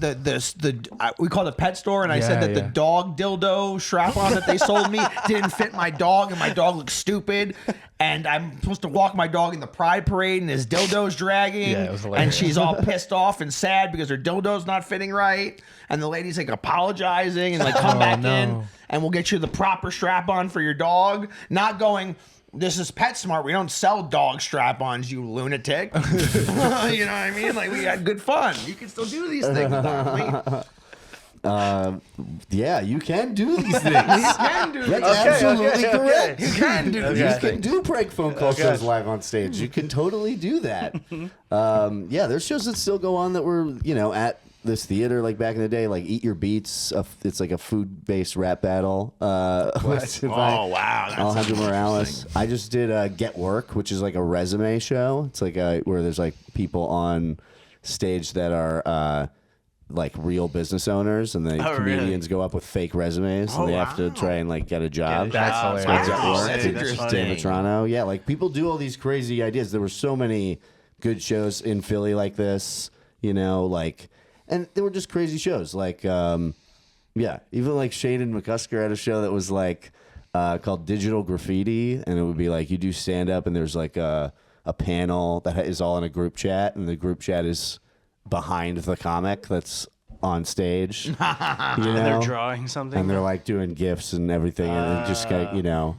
Speaker 3: we called a pet store and I said that the dog dildo strap-on that they sold me didn't fit my dog and my dog looked stupid. And I'm supposed to walk my dog in the Pride Parade, and his dildo's dragging.
Speaker 1: Yeah, it was
Speaker 3: and
Speaker 1: hilarious.
Speaker 3: she's all pissed off and sad because her dildo's not fitting right. And the lady's like apologizing and like, come back in, and we'll get you the proper strap-on for your dog. Not going, this is PetSmart. We don't sell dog strap-ons, you lunatic. You know what I mean? Like, we had good fun. You can still do these things, Donnelly.
Speaker 2: Yeah, you can do these things.
Speaker 3: You can do
Speaker 2: That's
Speaker 3: these
Speaker 2: absolutely correct.
Speaker 3: You can do
Speaker 2: You
Speaker 3: these
Speaker 2: can
Speaker 3: things.
Speaker 2: do prank phone call shows live on stage. You can totally do that. Yeah, there's shows that still go on that were, you know, at this theater like back in the day, like Eat Your Beats. It's like a food-based rap battle.
Speaker 3: Oh, wow. That's
Speaker 2: Alejandro Morales. I just did Get Work, which is like a resume show. It's like where there's like people on stage that are like real business owners, and the comedians go up with fake resumes, and they have to try and like get a job.
Speaker 1: That's hilarious.
Speaker 3: Wow, that's
Speaker 2: David
Speaker 3: interesting.
Speaker 2: Toronto. Yeah, like people do all these crazy ideas. There were so many good shows in Philly like this, you know, like, and they were just crazy shows. Like, yeah, even like Shane and McCusker had a show that was like called Digital Graffiti, and it would be like you do stand up, and there's like a panel that is all in a group chat, and the group chat is behind the comic that's on stage. You know?
Speaker 4: They're drawing something.
Speaker 2: And they're like doing gifs and everything, and it just got, you know,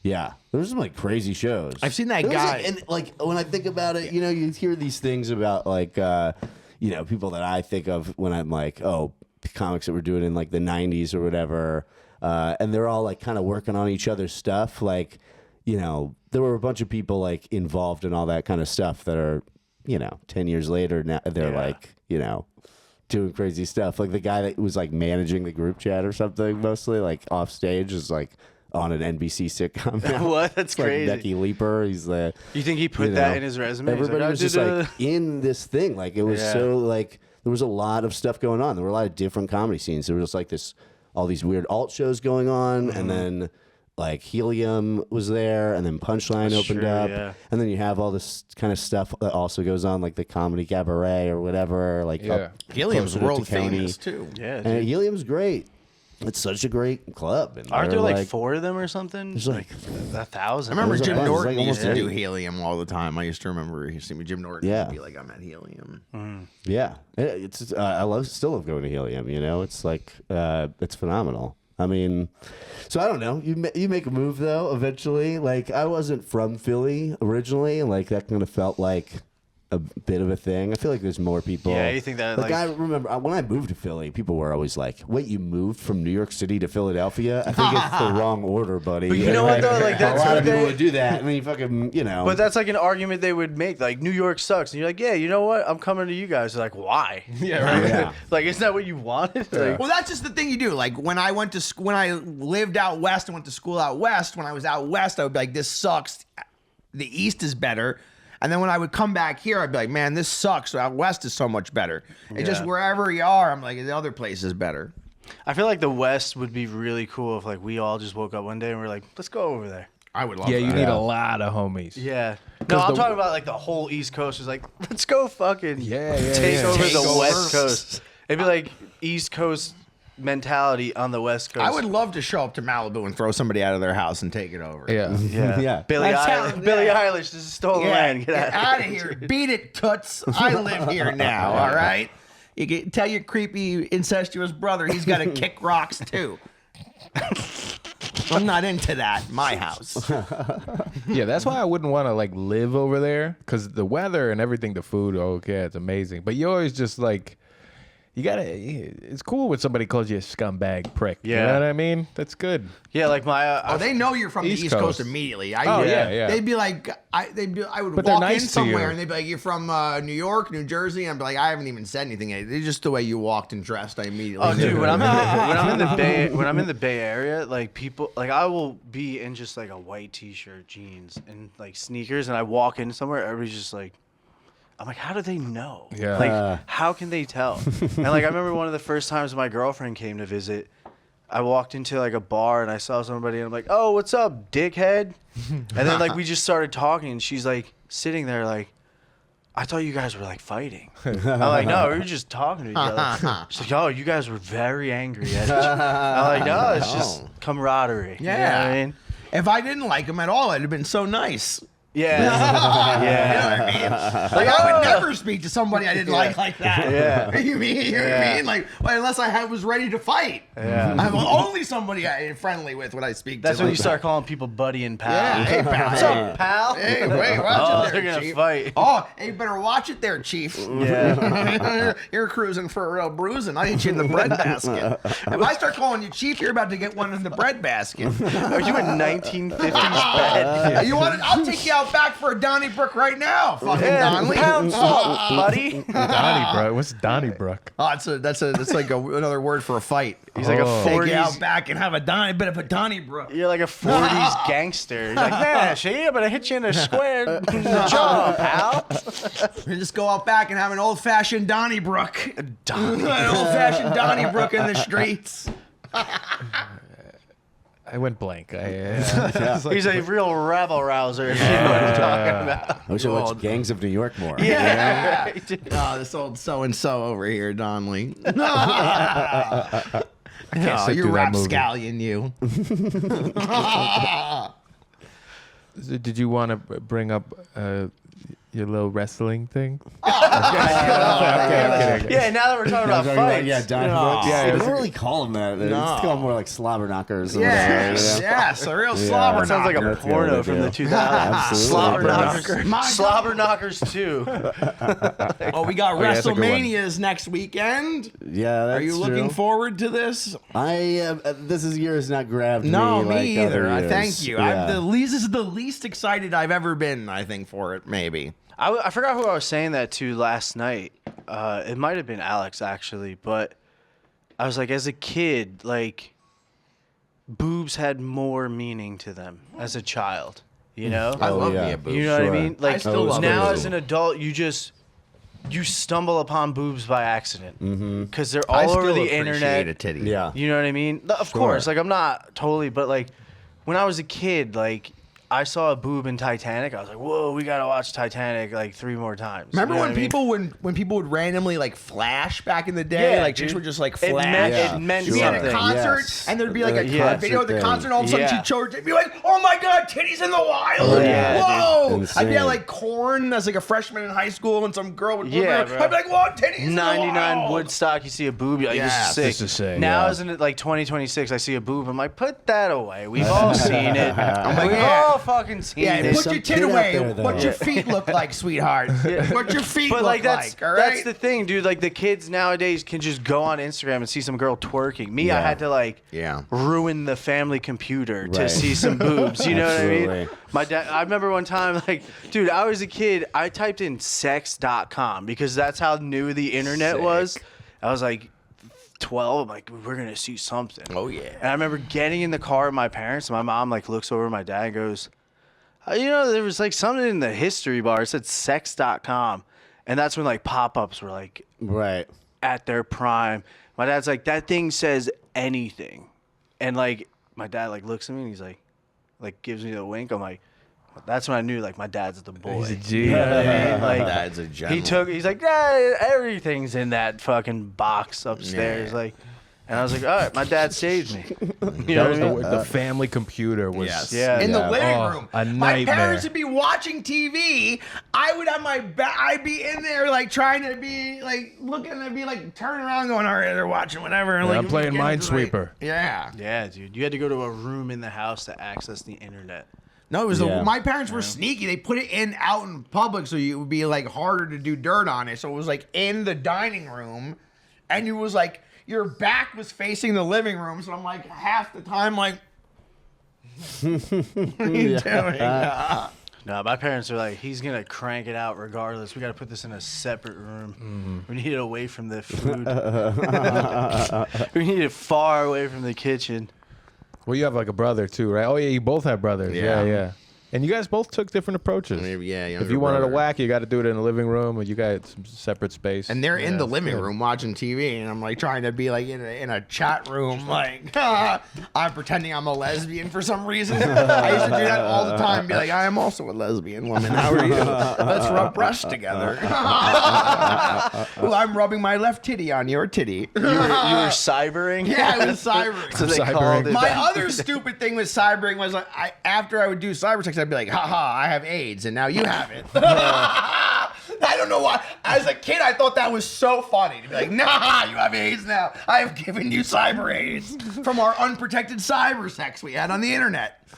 Speaker 2: yeah, there's some like crazy shows.
Speaker 3: I've seen that
Speaker 2: There was,
Speaker 3: guy.
Speaker 2: like, and like when I think about it, you know, you hear these things about like, you know, people that I think of when I'm like, oh, comics that were doing in like the '90s or whatever, and they're all like kind of working on each other's stuff. Like, you know, there were a bunch of people like involved in all that kind of stuff that are, you know, 10 years later now they're like, you know, doing crazy stuff. Like the guy that was like managing the group chat or something, mostly like off stage, is like on an NBC sitcom now.
Speaker 4: What? That's
Speaker 2: It's like
Speaker 4: crazy.
Speaker 2: Becky Leeper. He's the.
Speaker 4: You think he put
Speaker 2: you
Speaker 4: that
Speaker 2: know,
Speaker 4: in his resume? He's
Speaker 2: Everybody
Speaker 4: like,
Speaker 2: was
Speaker 4: "I
Speaker 2: just
Speaker 4: did
Speaker 2: like in this thing. Like it was
Speaker 4: Yeah.
Speaker 2: so like there was a lot of stuff going on. There were a lot of different comedy scenes. There was just like all these weird alt shows going on, and then like Helium was there, and then Punchline opened
Speaker 4: true,
Speaker 2: up,
Speaker 4: yeah.
Speaker 2: and then you have all this kind of stuff that also goes on, like the Comedy Cabaret or whatever. Like up
Speaker 3: Helium's
Speaker 2: closer to
Speaker 3: world
Speaker 2: Tacony.
Speaker 3: famous too.
Speaker 4: Yeah.
Speaker 2: And Helium's great. It's such a great club. And
Speaker 4: Aren't
Speaker 2: they're
Speaker 4: there like 4 of them or something?
Speaker 2: There's like
Speaker 4: 1,000.
Speaker 3: I remember
Speaker 2: There's a
Speaker 3: Jim
Speaker 2: bunch. It's
Speaker 3: Norton
Speaker 2: like
Speaker 3: used to
Speaker 2: almost
Speaker 3: do
Speaker 2: eight.
Speaker 3: Helium all the time. I used to remember he used to see me Jim Norton.
Speaker 2: Yeah.
Speaker 3: He'd be like, I'm at Helium.
Speaker 2: Yeah, it's still love going to Helium. You know, it's like it's phenomenal. I mean, so I don't know. You make a move though eventually. Like I wasn't from Philly originally, and like that kind of felt like a bit of a thing. I feel like there's more people.
Speaker 4: Yeah, you think that,
Speaker 2: Like
Speaker 4: like-
Speaker 2: I remember when I moved to Philly, people were always like, "Wait, you moved from New York City to Philadelphia? I think it's the wrong order, buddy."
Speaker 4: But you know what, though? Like, that's
Speaker 2: a lot
Speaker 4: what
Speaker 2: of people
Speaker 4: they-
Speaker 2: would do that, and then you fucking, you know.
Speaker 4: But that's like an argument they would make. Like, New York sucks. And you're like, yeah, you know what? I'm coming to you guys. They're like, why?
Speaker 1: Yeah, right.
Speaker 2: Yeah.
Speaker 4: Like, isn't that what you wanted? Like,
Speaker 3: Well, that's just the thing you do. Like when I went to when I lived out west and went to school out west. When I was out west, I would be like, "This sucks. The East is better." And then when I would come back here, I'd be like, "Man, this sucks. Out west is so much better." And just
Speaker 4: Yeah.
Speaker 3: wherever you are, I'm like, "The other place is better."
Speaker 4: I feel like the West would be really cool if, like, we all just woke up one day and we're like, let's go over there.
Speaker 3: I would love
Speaker 1: Yeah,
Speaker 3: that.
Speaker 1: you need a lot of homies.
Speaker 4: Yeah. No, I'm
Speaker 1: the-
Speaker 4: talking about, like, the whole East Coast is like, let's go fucking
Speaker 1: Yeah,
Speaker 4: take over
Speaker 3: Take
Speaker 4: the
Speaker 3: over.
Speaker 4: West Coast. It'd be like East Coast mentality on the West Coast.
Speaker 3: I would love to show up to Malibu and throw somebody out of their house and take it over.
Speaker 1: Yeah.
Speaker 4: Yeah.
Speaker 2: Yeah.
Speaker 4: Billie
Speaker 3: That's how-
Speaker 4: Eilish. Billie
Speaker 3: yeah.
Speaker 4: Eilish. This is stolen
Speaker 3: Yeah,
Speaker 4: land.
Speaker 3: get out of here. Beat it, toots. I live here now, all right? You can tell your creepy, incestuous brother he's got to kick rocks, too. I'm not into that. My house.
Speaker 1: Yeah, that's why I wouldn't want to like live over there, because the weather and everything, the food, okay, it's amazing. But you always just like, you gotta. It's cool when somebody calls you a scumbag prick. You
Speaker 4: Yeah.
Speaker 1: know what I mean? That's good.
Speaker 4: Yeah, like my.
Speaker 5: Oh, they know you're from
Speaker 1: East
Speaker 5: the East Coast,
Speaker 1: Coast.
Speaker 5: immediately.
Speaker 1: Oh, yeah.
Speaker 5: They'd be like, I would
Speaker 1: But they're
Speaker 5: walk
Speaker 1: nice
Speaker 5: in
Speaker 1: to
Speaker 5: somewhere
Speaker 1: you.
Speaker 5: and they'd be like, "You're from New York, New Jersey," and I'd be like, "I haven't even said anything. It's just the way you walked and dressed. I immediately."
Speaker 4: Oh, dude,
Speaker 5: knew."
Speaker 4: when I'm in the Bay Area, like people, like I will be in just like a white T-shirt, jeans, and like sneakers, and I walk in somewhere, everybody's just like, I'm like, how do they know?
Speaker 1: Yeah.
Speaker 4: Like, how can they tell? And like, I remember one of the first times my girlfriend came to visit, I walked into like a bar and I saw somebody and I'm like, oh, what's up, dickhead? And then like we just started talking and she's like sitting there like, I thought you guys were like fighting. I'm like, no, we were just talking to each other. She's like, oh, you guys were very angry at each other. I'm like, no, it's just camaraderie. You know what I mean?
Speaker 5: If I didn't like him at all, it'd have been so nice.
Speaker 4: Yeah. Yeah.
Speaker 5: Like I would never speak to somebody I didn't like that.
Speaker 4: Yeah.
Speaker 5: You know what I mean? Like, well, unless I was ready to fight.
Speaker 4: Yeah.
Speaker 5: I'm only somebody I'm friendly with when I speak
Speaker 4: That's
Speaker 5: to.
Speaker 4: when you start calling people buddy and pal.
Speaker 5: Yeah, hey, pal.
Speaker 4: What's up, pal?
Speaker 5: Hey, wait, watch
Speaker 4: Oh,
Speaker 5: it
Speaker 4: they're
Speaker 5: there,
Speaker 4: gonna
Speaker 5: Chief.
Speaker 4: fight.
Speaker 5: Oh, hey, you better watch it there, Chief.
Speaker 4: Yeah.
Speaker 5: You're cruising for a real bruising. I hit you in the bread basket. If I start calling you Chief, you're about to get one in the bread basket.
Speaker 4: Are you in 1950s bed?
Speaker 5: You want it? I'll take you out back for a Donnybrook right now, fucking Donnelly.
Speaker 4: Pound salt, buddy.
Speaker 1: Donnybrook. What's Donnybrook?
Speaker 5: Oh, that's like another word for a fight.
Speaker 4: He's like a
Speaker 1: Oh.
Speaker 5: Take you out
Speaker 4: 40s.
Speaker 5: back and have a bit of a Donnybrook.
Speaker 4: You're like a 40s gangster. He's like, yeah, see, I'm gonna hit you in the square jaw, pal.
Speaker 5: We just go out back and have an old-fashioned Donnybrook. An
Speaker 4: Donnie.
Speaker 5: old-fashioned Donnybrook in the streets.
Speaker 1: I went blank. It's like-
Speaker 4: He's a real rabble rouser. You know what I'm talking about?
Speaker 2: I wish I watched Gangs of New York more.
Speaker 4: Yeah.
Speaker 5: Oh, this old so-and-so over here, Donnelly. Oh,
Speaker 1: sit
Speaker 5: you're
Speaker 1: through that movie.
Speaker 5: rapscallion, you.
Speaker 1: Did you want to bring up your little wrestling thing?
Speaker 5: Oh,
Speaker 1: Okay.
Speaker 4: Yeah, now that we're talking about fights.
Speaker 2: Yeah, Donnybrook.
Speaker 1: Yeah,
Speaker 2: They
Speaker 1: it's
Speaker 2: don't really call them that. They just call them more like slobber knockers. Or
Speaker 5: Yes,
Speaker 2: whatever, you know?
Speaker 5: yes, a real slobber
Speaker 4: That sounds like a
Speaker 2: That's the
Speaker 4: porno
Speaker 2: other
Speaker 4: from
Speaker 2: deal.
Speaker 4: the 2000s.
Speaker 2: Absolutely.
Speaker 4: Slobber
Speaker 2: Slobber
Speaker 4: knockers.
Speaker 5: My
Speaker 4: Slobber knockers 2.
Speaker 5: Oh, we got
Speaker 1: yeah, that's a good one.
Speaker 5: WrestleManias next weekend.
Speaker 2: Yeah, that's
Speaker 5: Are you looking
Speaker 2: true.
Speaker 5: forward to this?
Speaker 2: This year has not grabbed
Speaker 5: No,
Speaker 2: me.
Speaker 5: me
Speaker 2: like
Speaker 5: either.
Speaker 2: other
Speaker 5: I
Speaker 2: years.
Speaker 5: thank you.
Speaker 2: Yeah.
Speaker 5: This is the least excited I've ever been, I think, for it, maybe.
Speaker 4: I forgot who I was saying that to last night. It might have been Alex, actually. But I was like, as a kid, like, boobs had more meaning to them as a child. You know?
Speaker 5: I love
Speaker 2: yeah.
Speaker 5: me a boob.
Speaker 4: You know what I
Speaker 2: Sure.
Speaker 4: mean? Like,
Speaker 5: I still love
Speaker 4: now
Speaker 2: boobs.
Speaker 4: as an adult, you stumble upon boobs by accident. Because they're
Speaker 5: I
Speaker 4: all
Speaker 5: still
Speaker 4: over the
Speaker 5: appreciate
Speaker 4: internet.
Speaker 5: a titty.
Speaker 2: Yeah.
Speaker 4: You know what I mean? Of course, like I'm not totally, but like when I was a kid, like I saw a boob in Titanic. I was like, whoa, we gotta watch Titanic like 3 more times.
Speaker 5: Remember
Speaker 4: You know
Speaker 5: when
Speaker 4: what I mean?
Speaker 5: people when people would randomly like flash back in the day?
Speaker 4: Yeah,
Speaker 5: like chicks
Speaker 4: dude.
Speaker 5: would just like
Speaker 4: It
Speaker 5: flash.
Speaker 4: meant,
Speaker 2: Yeah,
Speaker 4: it meant
Speaker 2: sure.
Speaker 5: Be at a
Speaker 4: something.
Speaker 5: concert,
Speaker 2: Yes.
Speaker 5: and there'd be like a
Speaker 4: Yeah.
Speaker 5: video of the
Speaker 2: Thing.
Speaker 5: concert, and all of a sudden
Speaker 4: Yeah.
Speaker 5: she'd show it, be like, "Oh my god, titties in the wild!"
Speaker 4: Yeah, dude.
Speaker 5: Whoa! I'd be
Speaker 2: Insane.
Speaker 5: at like Corn as like a freshman in high school, and some girl would look
Speaker 4: Yeah,
Speaker 5: at her.
Speaker 4: bro.
Speaker 5: I'd be like, "Whoa, titties in the
Speaker 4: 99
Speaker 5: wild!"
Speaker 4: Woodstock, you see a boob, you're like,
Speaker 5: Yes,
Speaker 4: this is sick.
Speaker 1: this is sick,
Speaker 4: Now,
Speaker 2: yeah.
Speaker 4: isn't it like 2026? I see a boob, I'm like, put that away. We've all seen it.
Speaker 5: like,
Speaker 4: We've
Speaker 5: yeah.
Speaker 4: all fucking seen
Speaker 5: Yeah,
Speaker 4: it.
Speaker 2: There's
Speaker 5: put
Speaker 2: some
Speaker 5: your tit
Speaker 2: kid out
Speaker 5: away.
Speaker 2: there, though.
Speaker 5: What your feet look like, sweetheart. What your feet
Speaker 4: But
Speaker 5: look
Speaker 4: like that's
Speaker 5: all right?
Speaker 4: that's the thing, dude. Like the kids nowadays can just go on Instagram and see some girl twerking. Me, I
Speaker 2: Yeah.
Speaker 4: had to like
Speaker 5: Yeah.
Speaker 4: ruin the family computer to
Speaker 2: Right.
Speaker 4: see some boobs. You know what I mean?
Speaker 2: Absolutely.
Speaker 4: My dad. I remember one time, like, dude, I was a kid. I typed in sex.com because that's how new the internet was. I was like 12. I'm like, we're gonna see something.
Speaker 5: Oh, yeah.
Speaker 4: And I remember getting in the car with my parents. And my mom like looks over at my dad and goes, you know, there was like something in the history bar. It said sex.com. And that's when like pop-ups were like
Speaker 2: Right.
Speaker 4: at their prime. My dad's like, that thing says anything. And like my dad like looks at me and he's like gives me the wink. I'm like, that's when I knew like my dad's the boy.
Speaker 1: He's a G.
Speaker 4: You know what I mean? Like
Speaker 5: Dad's a general.
Speaker 4: he's like, yeah, everything's in that fucking box upstairs.
Speaker 5: Yeah.
Speaker 4: Like, and I was like, all right, my dad saved me. You
Speaker 1: That
Speaker 4: know what
Speaker 1: was
Speaker 4: I mean?
Speaker 1: the family computer was
Speaker 5: Yes.
Speaker 4: Yeah.
Speaker 5: In the
Speaker 2: Yeah.
Speaker 5: living
Speaker 1: Oh,
Speaker 5: room.
Speaker 1: a
Speaker 5: My
Speaker 1: nightmare.
Speaker 5: parents would be watching TV. I would have I'd be in there like trying to be like looking and be like turning around going, all right, they're watching whatever. And,
Speaker 1: Yeah,
Speaker 5: like,
Speaker 1: I'm playing
Speaker 5: getting to, like-
Speaker 1: Minesweeper.
Speaker 5: Yeah.
Speaker 4: Yeah, dude. You had to go to a room in the house to access the internet.
Speaker 5: No, it was
Speaker 2: Yeah.
Speaker 5: my parents were sneaky. They put it out in public so it would be like harder to do dirt on it. So it was like in the dining room. and you was like, your back was facing the living room, so I'm like half the time like, what are you doing?
Speaker 4: No, my parents are like, he's gonna crank it out regardless. We gotta put this in a separate room. We need it away from the food. We need it far away from the kitchen.
Speaker 1: Well, you have like a brother too, right? Oh yeah, you both have brothers.
Speaker 5: Yeah.
Speaker 1: Yeah. And you guys both took different approaches.
Speaker 5: Yeah,
Speaker 1: If you wanted to whack, you got to do it in the living room, or you got some separate space.
Speaker 5: And they're in the living room watching TV, and I'm like trying to be like in a chat room, like I'm pretending I'm a lesbian for some reason. I used to do that all the time, be like, I am also a lesbian woman. How are you? Let's rub breasts together. Well, I'm rubbing my left titty on your titty.
Speaker 4: You were cybering?
Speaker 5: Yeah, I was cybering.
Speaker 4: So they
Speaker 1: Cybering.
Speaker 4: called it
Speaker 5: My
Speaker 4: that.
Speaker 5: other stupid thing with cybering was like, after I would do cyber sex, I'd be like, haha, I have AIDS and now you have it. I don't know why. As a kid, I thought that was so funny to be like, nah, you have AIDS now. I have given you cyber AIDS from our unprotected cyber sex we had on the internet.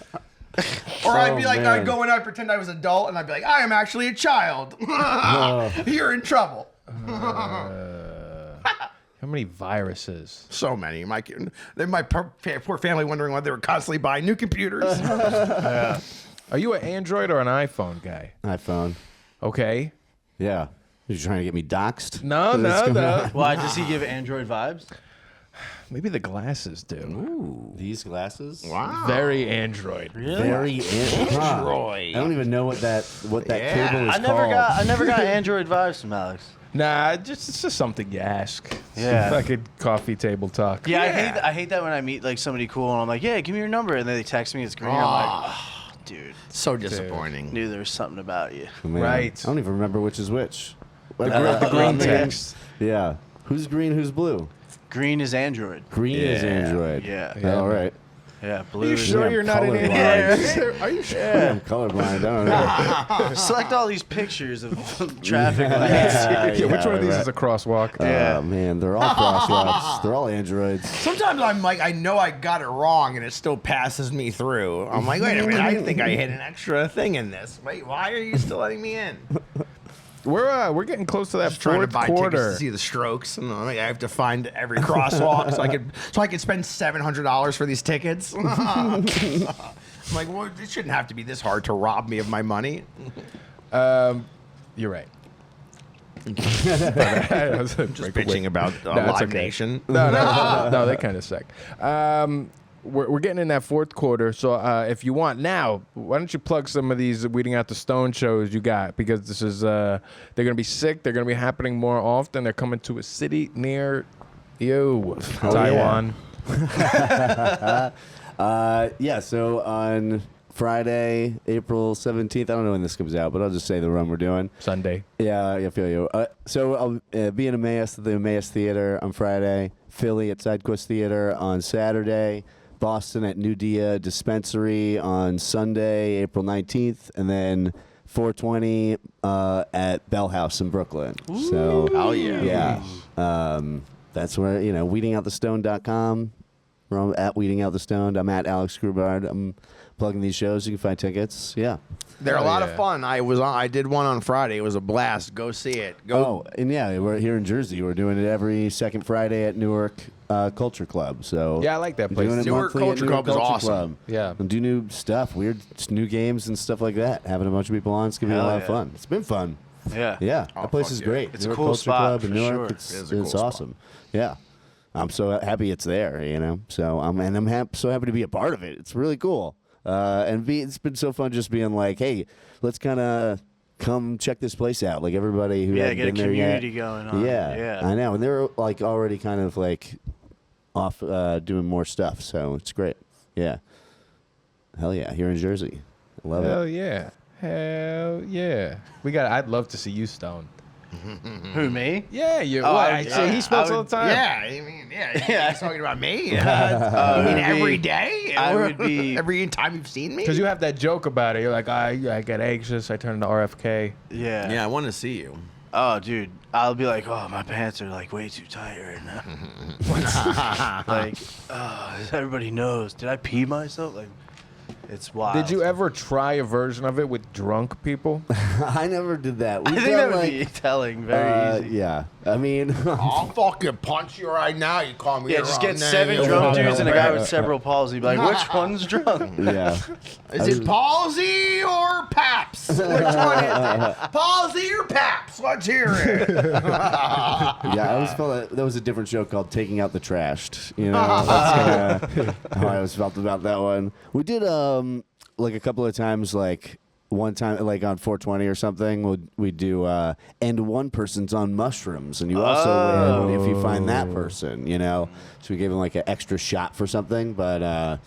Speaker 5: Or I'd be like,
Speaker 2: man.
Speaker 5: I'd go in, I'd pretend I was adult, and I'd be like, I am actually a child. You're in trouble.
Speaker 1: How many viruses?
Speaker 5: So many. My poor family wondering why they were constantly buying new computers.
Speaker 1: Are you an Android or an iPhone guy?
Speaker 2: iPhone.
Speaker 1: Okay.
Speaker 2: Yeah. You're trying to get me doxxed?
Speaker 1: No.
Speaker 4: Why does he give Android vibes?
Speaker 1: Maybe the glasses do.
Speaker 2: These glasses?
Speaker 5: Wow.
Speaker 1: Very Android.
Speaker 2: Very Android. I don't even know what that cable is called.
Speaker 4: I never got Android vibes from Alex.
Speaker 1: Nah, it's just something you ask.
Speaker 4: Yeah.
Speaker 1: Like a coffee table talk.
Speaker 4: Yeah, I hate that when I meet like somebody cool and I'm like, yeah, give me your number, and then they text me it's green. I'm like, oh, dude,
Speaker 5: So disappointing.
Speaker 4: knew there was something about you.
Speaker 2: Man,
Speaker 1: Right.
Speaker 2: I don't even remember which is which.
Speaker 1: The green text.
Speaker 2: Yeah. Who's green? Who's blue?
Speaker 4: Green is Android.
Speaker 2: Green is Android.
Speaker 4: Yeah.
Speaker 2: All right.
Speaker 4: Yeah, blue.
Speaker 1: Are you
Speaker 4: is
Speaker 1: sure you're not an
Speaker 2: colorblind.
Speaker 1: idiot? Are you sure?
Speaker 2: I'm colorblind. I don't know.
Speaker 4: Select all these pictures of traffic lights.
Speaker 1: Yeah, which one of these
Speaker 2: right.
Speaker 1: is a crosswalk?
Speaker 2: Oh, man. They're all crosswalks. They're all Androids.
Speaker 5: Sometimes I'm like, I know I got it wrong, and it still passes me through. I'm like, wait a minute, I think I hit an extra thing in this. Wait, why are you still letting me in?
Speaker 1: We're getting close to that
Speaker 5: Trying to
Speaker 1: fourth
Speaker 5: buy tickets
Speaker 1: quarter.
Speaker 5: to see the Strokes, and I have to find every crosswalk so I could spend $700 for these tickets. I'm like, well, it shouldn't have to be this hard to rob me of my money.
Speaker 1: You're right. Just
Speaker 5: Bitching about Live Nation.
Speaker 1: No, they kind of suck. We're getting in that fourth quarter, so if you want now, why don't you plug some of these Weeding Out the Stone shows you got? Because this is they're gonna be sick. They're gonna be happening more often. They're coming to a city near you, Taiwan.
Speaker 2: Yeah, so on Friday, April 17th, I don't know when this comes out, but I'll just say the run we're doing.
Speaker 1: Sunday.
Speaker 2: Yeah, I feel you. So I'll be in Emmaus at the Emmaus Theater on Friday, Philly at Sidequest Theater on Saturday, Boston at New Dia Dispensary on Sunday, April 19th, and then 420 at Bell House in Brooklyn. So,
Speaker 5: Hell yeah.
Speaker 2: yeah. That's where, weedingouttthestone.com. We're at Weeding Out the Stoned. I'm at Alex Grubard. I'm plugging these shows. You can find tickets. Yeah.
Speaker 5: They're a
Speaker 1: Hell
Speaker 5: lot
Speaker 1: yeah.
Speaker 5: of fun. I did one on Friday. It was a blast. Go see it.
Speaker 2: Oh, and yeah, we're here in Jersey. We're doing it every second Friday at Newark Culture Club. So
Speaker 1: Yeah, I like that
Speaker 2: we're
Speaker 1: place.
Speaker 2: doing it
Speaker 5: Newark
Speaker 2: monthly at
Speaker 5: Culture
Speaker 2: Newark
Speaker 5: Club is
Speaker 2: Culture
Speaker 5: awesome.
Speaker 2: Club.
Speaker 1: Yeah.
Speaker 2: And do new stuff, weird new games and stuff like that. Having a bunch of people on, it's gonna be a
Speaker 4: Hell
Speaker 2: lot of
Speaker 4: yeah.
Speaker 2: fun. It's been fun.
Speaker 4: Yeah.
Speaker 2: Yeah,
Speaker 5: Oh,
Speaker 2: that place
Speaker 5: fuck
Speaker 2: is
Speaker 5: yeah.
Speaker 2: great.
Speaker 4: It's a
Speaker 2: Newark
Speaker 4: cool
Speaker 2: Culture
Speaker 4: spot,
Speaker 2: Club in
Speaker 4: for
Speaker 2: Newark.
Speaker 4: sure.
Speaker 2: It's,
Speaker 5: It is a cool
Speaker 2: it's
Speaker 5: spot.
Speaker 2: awesome. Yeah. I'm so happy it's there, So I'm so happy to be a part of it. It's really cool. It's been so fun just being like, hey, let's kind of come check this place out. Like everybody who hadn't
Speaker 4: get a
Speaker 2: been there yet.
Speaker 4: community going on.
Speaker 2: Yeah,
Speaker 4: Yeah.
Speaker 2: I know. And they're like already kind of like off doing more stuff. So it's great. Yeah. Hell yeah. Here in Jersey. I love
Speaker 1: Hell
Speaker 2: it.
Speaker 1: yeah. Hell yeah. I'd love to see you stoned.
Speaker 4: Who, me?
Speaker 1: Yeah, you.
Speaker 4: Oh,
Speaker 1: I
Speaker 4: I-
Speaker 1: say he smokes
Speaker 4: I
Speaker 1: all
Speaker 4: would-
Speaker 1: the time.
Speaker 5: Yeah, I mean, yeah. He's talking about me. You
Speaker 4: it
Speaker 5: mean
Speaker 4: would
Speaker 5: every
Speaker 4: be-
Speaker 5: day?
Speaker 4: I would be-
Speaker 5: every time you've seen me.
Speaker 1: Because you have that joke about it. You're like, I get anxious. I turn into RFK.
Speaker 4: Yeah.
Speaker 5: Yeah, I want to see you.
Speaker 4: Oh, dude. I'll be like, oh, my pants are like way too tight right now. Like, everybody knows. Did I pee myself? Like, It's wild.
Speaker 1: Did you ever try a version of it with drunk people?
Speaker 2: I never did that.
Speaker 4: I
Speaker 2: We've
Speaker 4: think that
Speaker 2: done,
Speaker 4: would be telling. Very easy.
Speaker 2: Yeah. I mean,
Speaker 3: I'll fucking punch you right now. You call me.
Speaker 4: Yeah,
Speaker 3: the
Speaker 4: just
Speaker 3: wrong
Speaker 4: get
Speaker 3: name,
Speaker 4: 7
Speaker 3: you
Speaker 4: drunk
Speaker 3: fucking
Speaker 4: dudes and a guy
Speaker 3: bitch.
Speaker 4: with cerebral palsy. Be like, which one's drunk?
Speaker 2: yeah.
Speaker 3: Is it palsy or Paps? Which one is it? Palsy or Paps? Let's hear it.
Speaker 2: Yeah, I always felt that was a different show called Taking Out the Trashed. You know, that's kinda how I always felt about that one. We did like a couple of times, like one time, like on 420 or something, we'd do, and one person's on mushrooms, and you also win if you find that person, you know? So we gave him like an extra shot for something, but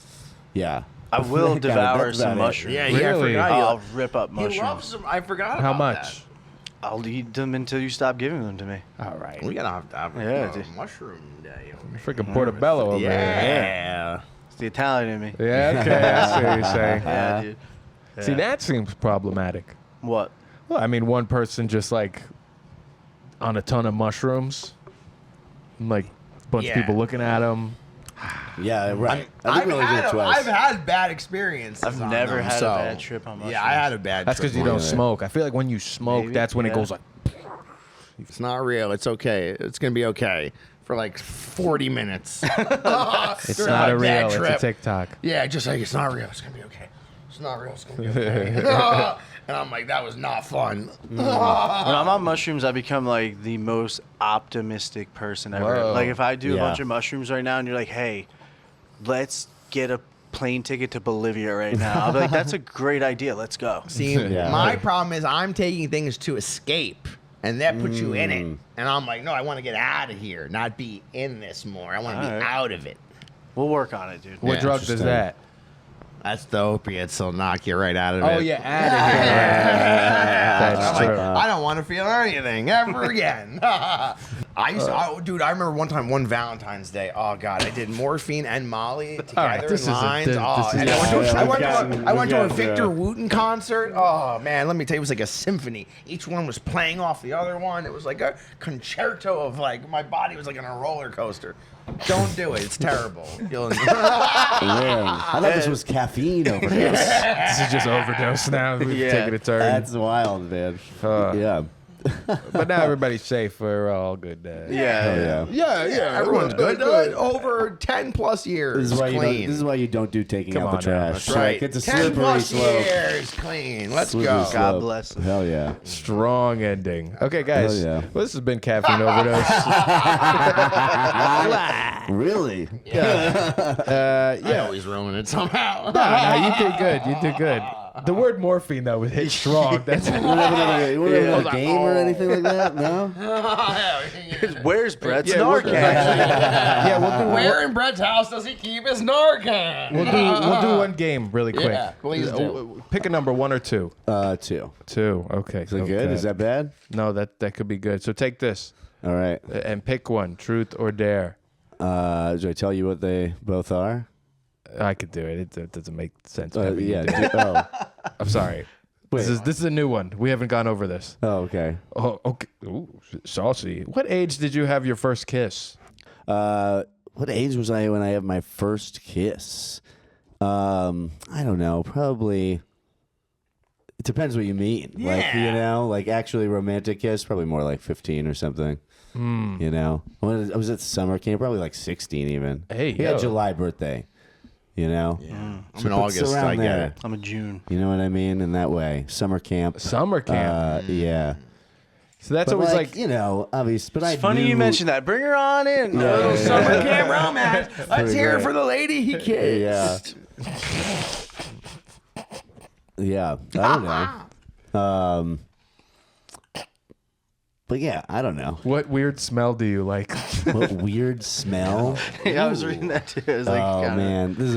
Speaker 2: yeah.
Speaker 4: I will devour
Speaker 2: that's
Speaker 4: some
Speaker 2: about it.
Speaker 4: mushrooms.
Speaker 3: Yeah,
Speaker 1: Really?
Speaker 3: I forgot.
Speaker 4: I'll rip up
Speaker 3: He
Speaker 4: mushrooms.
Speaker 3: loves them. I forgot
Speaker 1: How
Speaker 3: about
Speaker 1: much?
Speaker 4: I'll eat them until you stop giving them to me.
Speaker 1: All right.
Speaker 3: that. We gotta have
Speaker 4: Yeah, dude.
Speaker 3: mushroom day.
Speaker 1: Freaking Portobello over here.
Speaker 3: Yeah.
Speaker 4: It's the Italian in me.
Speaker 1: Yeah, okay, I see what you're saying.
Speaker 4: Yeah, dude.
Speaker 1: See,
Speaker 4: Yeah.
Speaker 1: that seems problematic.
Speaker 4: What?
Speaker 1: Well, I mean, one person just like on a ton of mushrooms, like a bunch of
Speaker 3: Yeah.
Speaker 1: people looking at them.
Speaker 2: Yeah, right. I
Speaker 3: I've
Speaker 2: think we only did it twice.
Speaker 3: had bad experiences.
Speaker 4: I've
Speaker 3: on
Speaker 4: never
Speaker 3: them,
Speaker 4: had
Speaker 3: so-
Speaker 4: a bad trip on mushrooms.
Speaker 3: Yeah, I had a bad.
Speaker 1: That's
Speaker 3: trip
Speaker 1: because you
Speaker 3: on
Speaker 1: don't
Speaker 3: it.
Speaker 1: smoke. I feel like when you smoke,
Speaker 4: Maybe,
Speaker 1: that's when it
Speaker 4: yeah.
Speaker 1: goes like.
Speaker 3: It's not real. It's okay. It's gonna be okay for like 40 minutes.
Speaker 1: It's
Speaker 3: During
Speaker 1: not
Speaker 3: my
Speaker 1: a
Speaker 3: bad
Speaker 1: real. It's a
Speaker 3: trip.
Speaker 1: TikTok.
Speaker 3: Yeah, just like it's not real. It's gonna be okay. It's not real. It's gonna be okay. And I'm like, that was not fun.
Speaker 4: When I'm on mushrooms, I become like the most optimistic person ever.
Speaker 1: Whoa.
Speaker 4: Like if I do a
Speaker 2: Yeah.
Speaker 4: bunch of mushrooms right now, and you're like, "Hey, let's get a plane ticket to Bolivia right now," I'll be like, "That's a great idea. Let's go."
Speaker 3: See,
Speaker 2: Yeah.
Speaker 3: my problem is I'm taking things to escape, and that puts you in it. And I'm like, no, I want to get out of here, not be in this more. I want to be
Speaker 4: Alright.
Speaker 3: out of it.
Speaker 4: We'll work on it, dude.
Speaker 1: What
Speaker 3: Yeah,
Speaker 1: drug does
Speaker 2: interesting.
Speaker 1: that?
Speaker 3: That's the opiates. They'll knock you right out of it.
Speaker 1: Oh yeah, out of here. That's
Speaker 3: I'm like,
Speaker 1: true.
Speaker 3: I don't want to feel anything ever again. Dude, I remember one Valentine's Day. Oh God, I did morphine and Molly together
Speaker 1: this is
Speaker 3: in
Speaker 1: a-
Speaker 3: lines.
Speaker 1: this
Speaker 3: Oh,
Speaker 1: is-
Speaker 3: and
Speaker 1: yeah,
Speaker 3: I went to a
Speaker 2: we've
Speaker 3: Victor
Speaker 2: gotten,
Speaker 3: Wooten concert. Oh man, let me tell you, it was like a symphony. Each one was playing off the other one. It was like a concerto of like my body was like on a roller coaster. Don't do it. It's terrible. You'll
Speaker 2: Man, I thought this was caffeine overdose.
Speaker 1: This is just overdose now. We've
Speaker 4: Yeah.
Speaker 1: taken a turn.
Speaker 2: That's wild, man. Yeah.
Speaker 1: But now everybody's safe. We're all good.
Speaker 2: Hell
Speaker 4: Yeah.
Speaker 2: yeah.
Speaker 1: Yeah.
Speaker 3: Everyone's good. Over 10 plus years.
Speaker 2: This is why you
Speaker 3: clean.
Speaker 2: don't. This is why you don't do taking
Speaker 1: Come
Speaker 2: out the
Speaker 1: on now,
Speaker 2: trash.
Speaker 1: that's
Speaker 3: right.
Speaker 2: Like, it's a
Speaker 3: 10
Speaker 2: slippery
Speaker 3: plus
Speaker 2: slope.
Speaker 3: years clean. Let's
Speaker 2: Slippery
Speaker 3: go.
Speaker 2: slope.
Speaker 4: God bless them.
Speaker 2: Hell yeah.
Speaker 1: Strong ending. Okay, guys.
Speaker 2: Hell yeah.
Speaker 1: Well, this has been Caffeine Overdose.
Speaker 2: Really?
Speaker 3: I always ruin it somehow.
Speaker 1: No, you did good. You did good. The word morphine though was hit strong. That's
Speaker 2: You want to have a game or anything like that? No.
Speaker 4: Where's Brett's
Speaker 1: Yeah, we'll-
Speaker 4: Narcan?
Speaker 1: yeah. We'll do
Speaker 3: Where in Brett's house does he keep his Narcan?
Speaker 1: we'll do one game really quick.
Speaker 3: Yeah, please do.
Speaker 1: Pick a number, 1 or 2.
Speaker 2: 2.
Speaker 1: 2. Okay.
Speaker 2: Is that good? Is that bad?
Speaker 1: No, that could be good. So take this
Speaker 2: All right.
Speaker 1: and pick one, truth or dare.
Speaker 2: Should I tell you what they both are?
Speaker 1: I could do it. It doesn't make sense. having you
Speaker 2: Yeah.
Speaker 1: do it. I'm sorry.
Speaker 2: Wait.
Speaker 1: This is a new one. We haven't gone over this.
Speaker 2: Oh, okay.
Speaker 1: Oh, okay. Ooh, saucy. What age did you have your first kiss?
Speaker 2: What age was I when I had my first kiss? I don't know. Probably. It depends what you mean. Like, you know, like actually romantic kiss, probably more like 15 or something. You know, when I was at summer camp, probably like 16 even.
Speaker 1: Hey,
Speaker 2: he had
Speaker 1: yo.
Speaker 2: July birthday. You know,
Speaker 3: I'm in August.
Speaker 2: around
Speaker 3: I get
Speaker 2: there.
Speaker 3: it.
Speaker 4: I'm a June.
Speaker 2: You know what I mean? In that way, summer camp.
Speaker 1: Summer camp.
Speaker 2: Yeah.
Speaker 1: So that's
Speaker 2: But
Speaker 1: always
Speaker 2: like,
Speaker 1: like
Speaker 2: you know, obvious. But I
Speaker 4: It's funny
Speaker 2: knew,
Speaker 4: you mentioned that. Bring her on in.
Speaker 2: Yeah.
Speaker 3: Summer camp romance. Let's
Speaker 2: Pretty
Speaker 3: hear it
Speaker 2: great.
Speaker 3: for the lady he kissed.
Speaker 2: Yeah. I don't know. But yeah, I don't know.
Speaker 1: what weird smell do you like?
Speaker 2: What weird smell?
Speaker 4: Yeah, I was reading that too. I was like,
Speaker 2: Oh
Speaker 4: kinda-
Speaker 2: man, this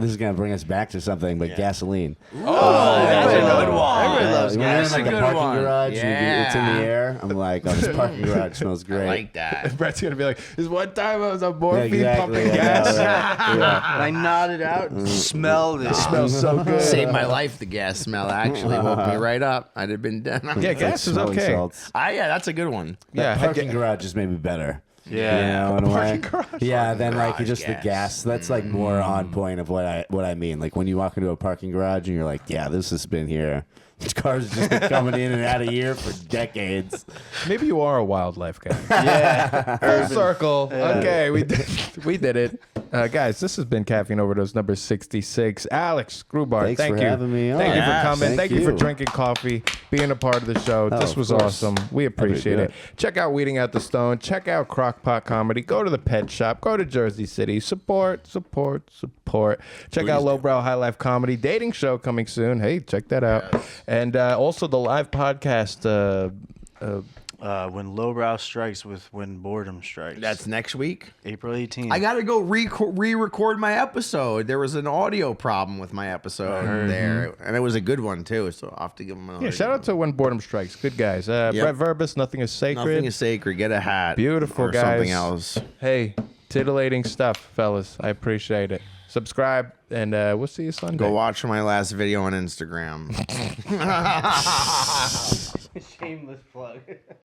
Speaker 2: is gonna bring us back to something, but gasoline.
Speaker 4: that's a good one.
Speaker 2: Everyone
Speaker 4: loves
Speaker 2: when we're in
Speaker 3: gas.
Speaker 2: like a
Speaker 3: Good
Speaker 2: parking
Speaker 3: one.
Speaker 2: garage, and it's in the
Speaker 3: Yeah.
Speaker 2: air. I'm like, oh, this parking garage smells
Speaker 3: I
Speaker 2: great.
Speaker 3: like that.
Speaker 1: Brett's gonna be like, "This one time I was on morphine
Speaker 2: exactly.
Speaker 1: pumping
Speaker 2: I know,
Speaker 1: gas.
Speaker 2: right? Yeah.
Speaker 4: And I nodded out. Smell this.
Speaker 1: Smells so good."
Speaker 3: Saved my life. The gas smell actually woke me right up. I'd have been done.
Speaker 1: Yeah, gas is
Speaker 2: Smelling
Speaker 1: okay.
Speaker 2: salts.
Speaker 3: Yeah, that's a good one.
Speaker 2: That
Speaker 1: Yeah,
Speaker 2: parking garage just made me better.
Speaker 4: Yeah.
Speaker 2: You know, in a way.
Speaker 1: parking garage.
Speaker 2: Yeah, then like
Speaker 3: garage
Speaker 2: just the
Speaker 3: gas.
Speaker 2: gas. That's like more on point of what I mean. Like when you walk into a parking garage and you're like, yeah, this has been here. This car's just been coming in and out of here for decades.
Speaker 1: Maybe you are a wildlife guy.
Speaker 4: Yeah.
Speaker 1: Full circle. Okay, we did it. Guys, this has been Caffeine Overdose number 66. Alex Grubard,
Speaker 2: Thanks
Speaker 1: thank
Speaker 2: for
Speaker 1: you.
Speaker 2: having me on.
Speaker 1: Thank you for
Speaker 2: Yes,
Speaker 1: coming.
Speaker 2: thank
Speaker 1: Thank you for
Speaker 2: you.
Speaker 1: drinking coffee, being a part of the show. This
Speaker 2: of
Speaker 1: was
Speaker 2: course.
Speaker 1: awesome. We appreciate
Speaker 2: good.
Speaker 1: it. Check out Weeding Out the Stone. Check out Crockpot Comedy. Go to the Pet Shop. Go to Jersey City. Support. Check out Lowbrow High Life Comedy. Dating show coming soon. Hey, check that out. And also the live podcast.
Speaker 4: When lowbrow strikes with when boredom strikes.
Speaker 3: That's next week.
Speaker 4: April 18th.
Speaker 3: I got to go re-record my episode. There was an audio problem with my episode there, and it was a good one too. So I'll have to give them another.
Speaker 1: Yeah, shout out to When Boredom Strikes. Good guys. Brett Verbus, Nothing is Sacred.
Speaker 3: Nothing is sacred. Get a hat.
Speaker 1: Beautiful
Speaker 3: or
Speaker 1: guys.
Speaker 3: Something else.
Speaker 1: Hey, titillating stuff, fellas. I appreciate it. Subscribe, and we'll see you Sunday.
Speaker 3: Go watch my last video on Instagram.
Speaker 4: Shameless plug.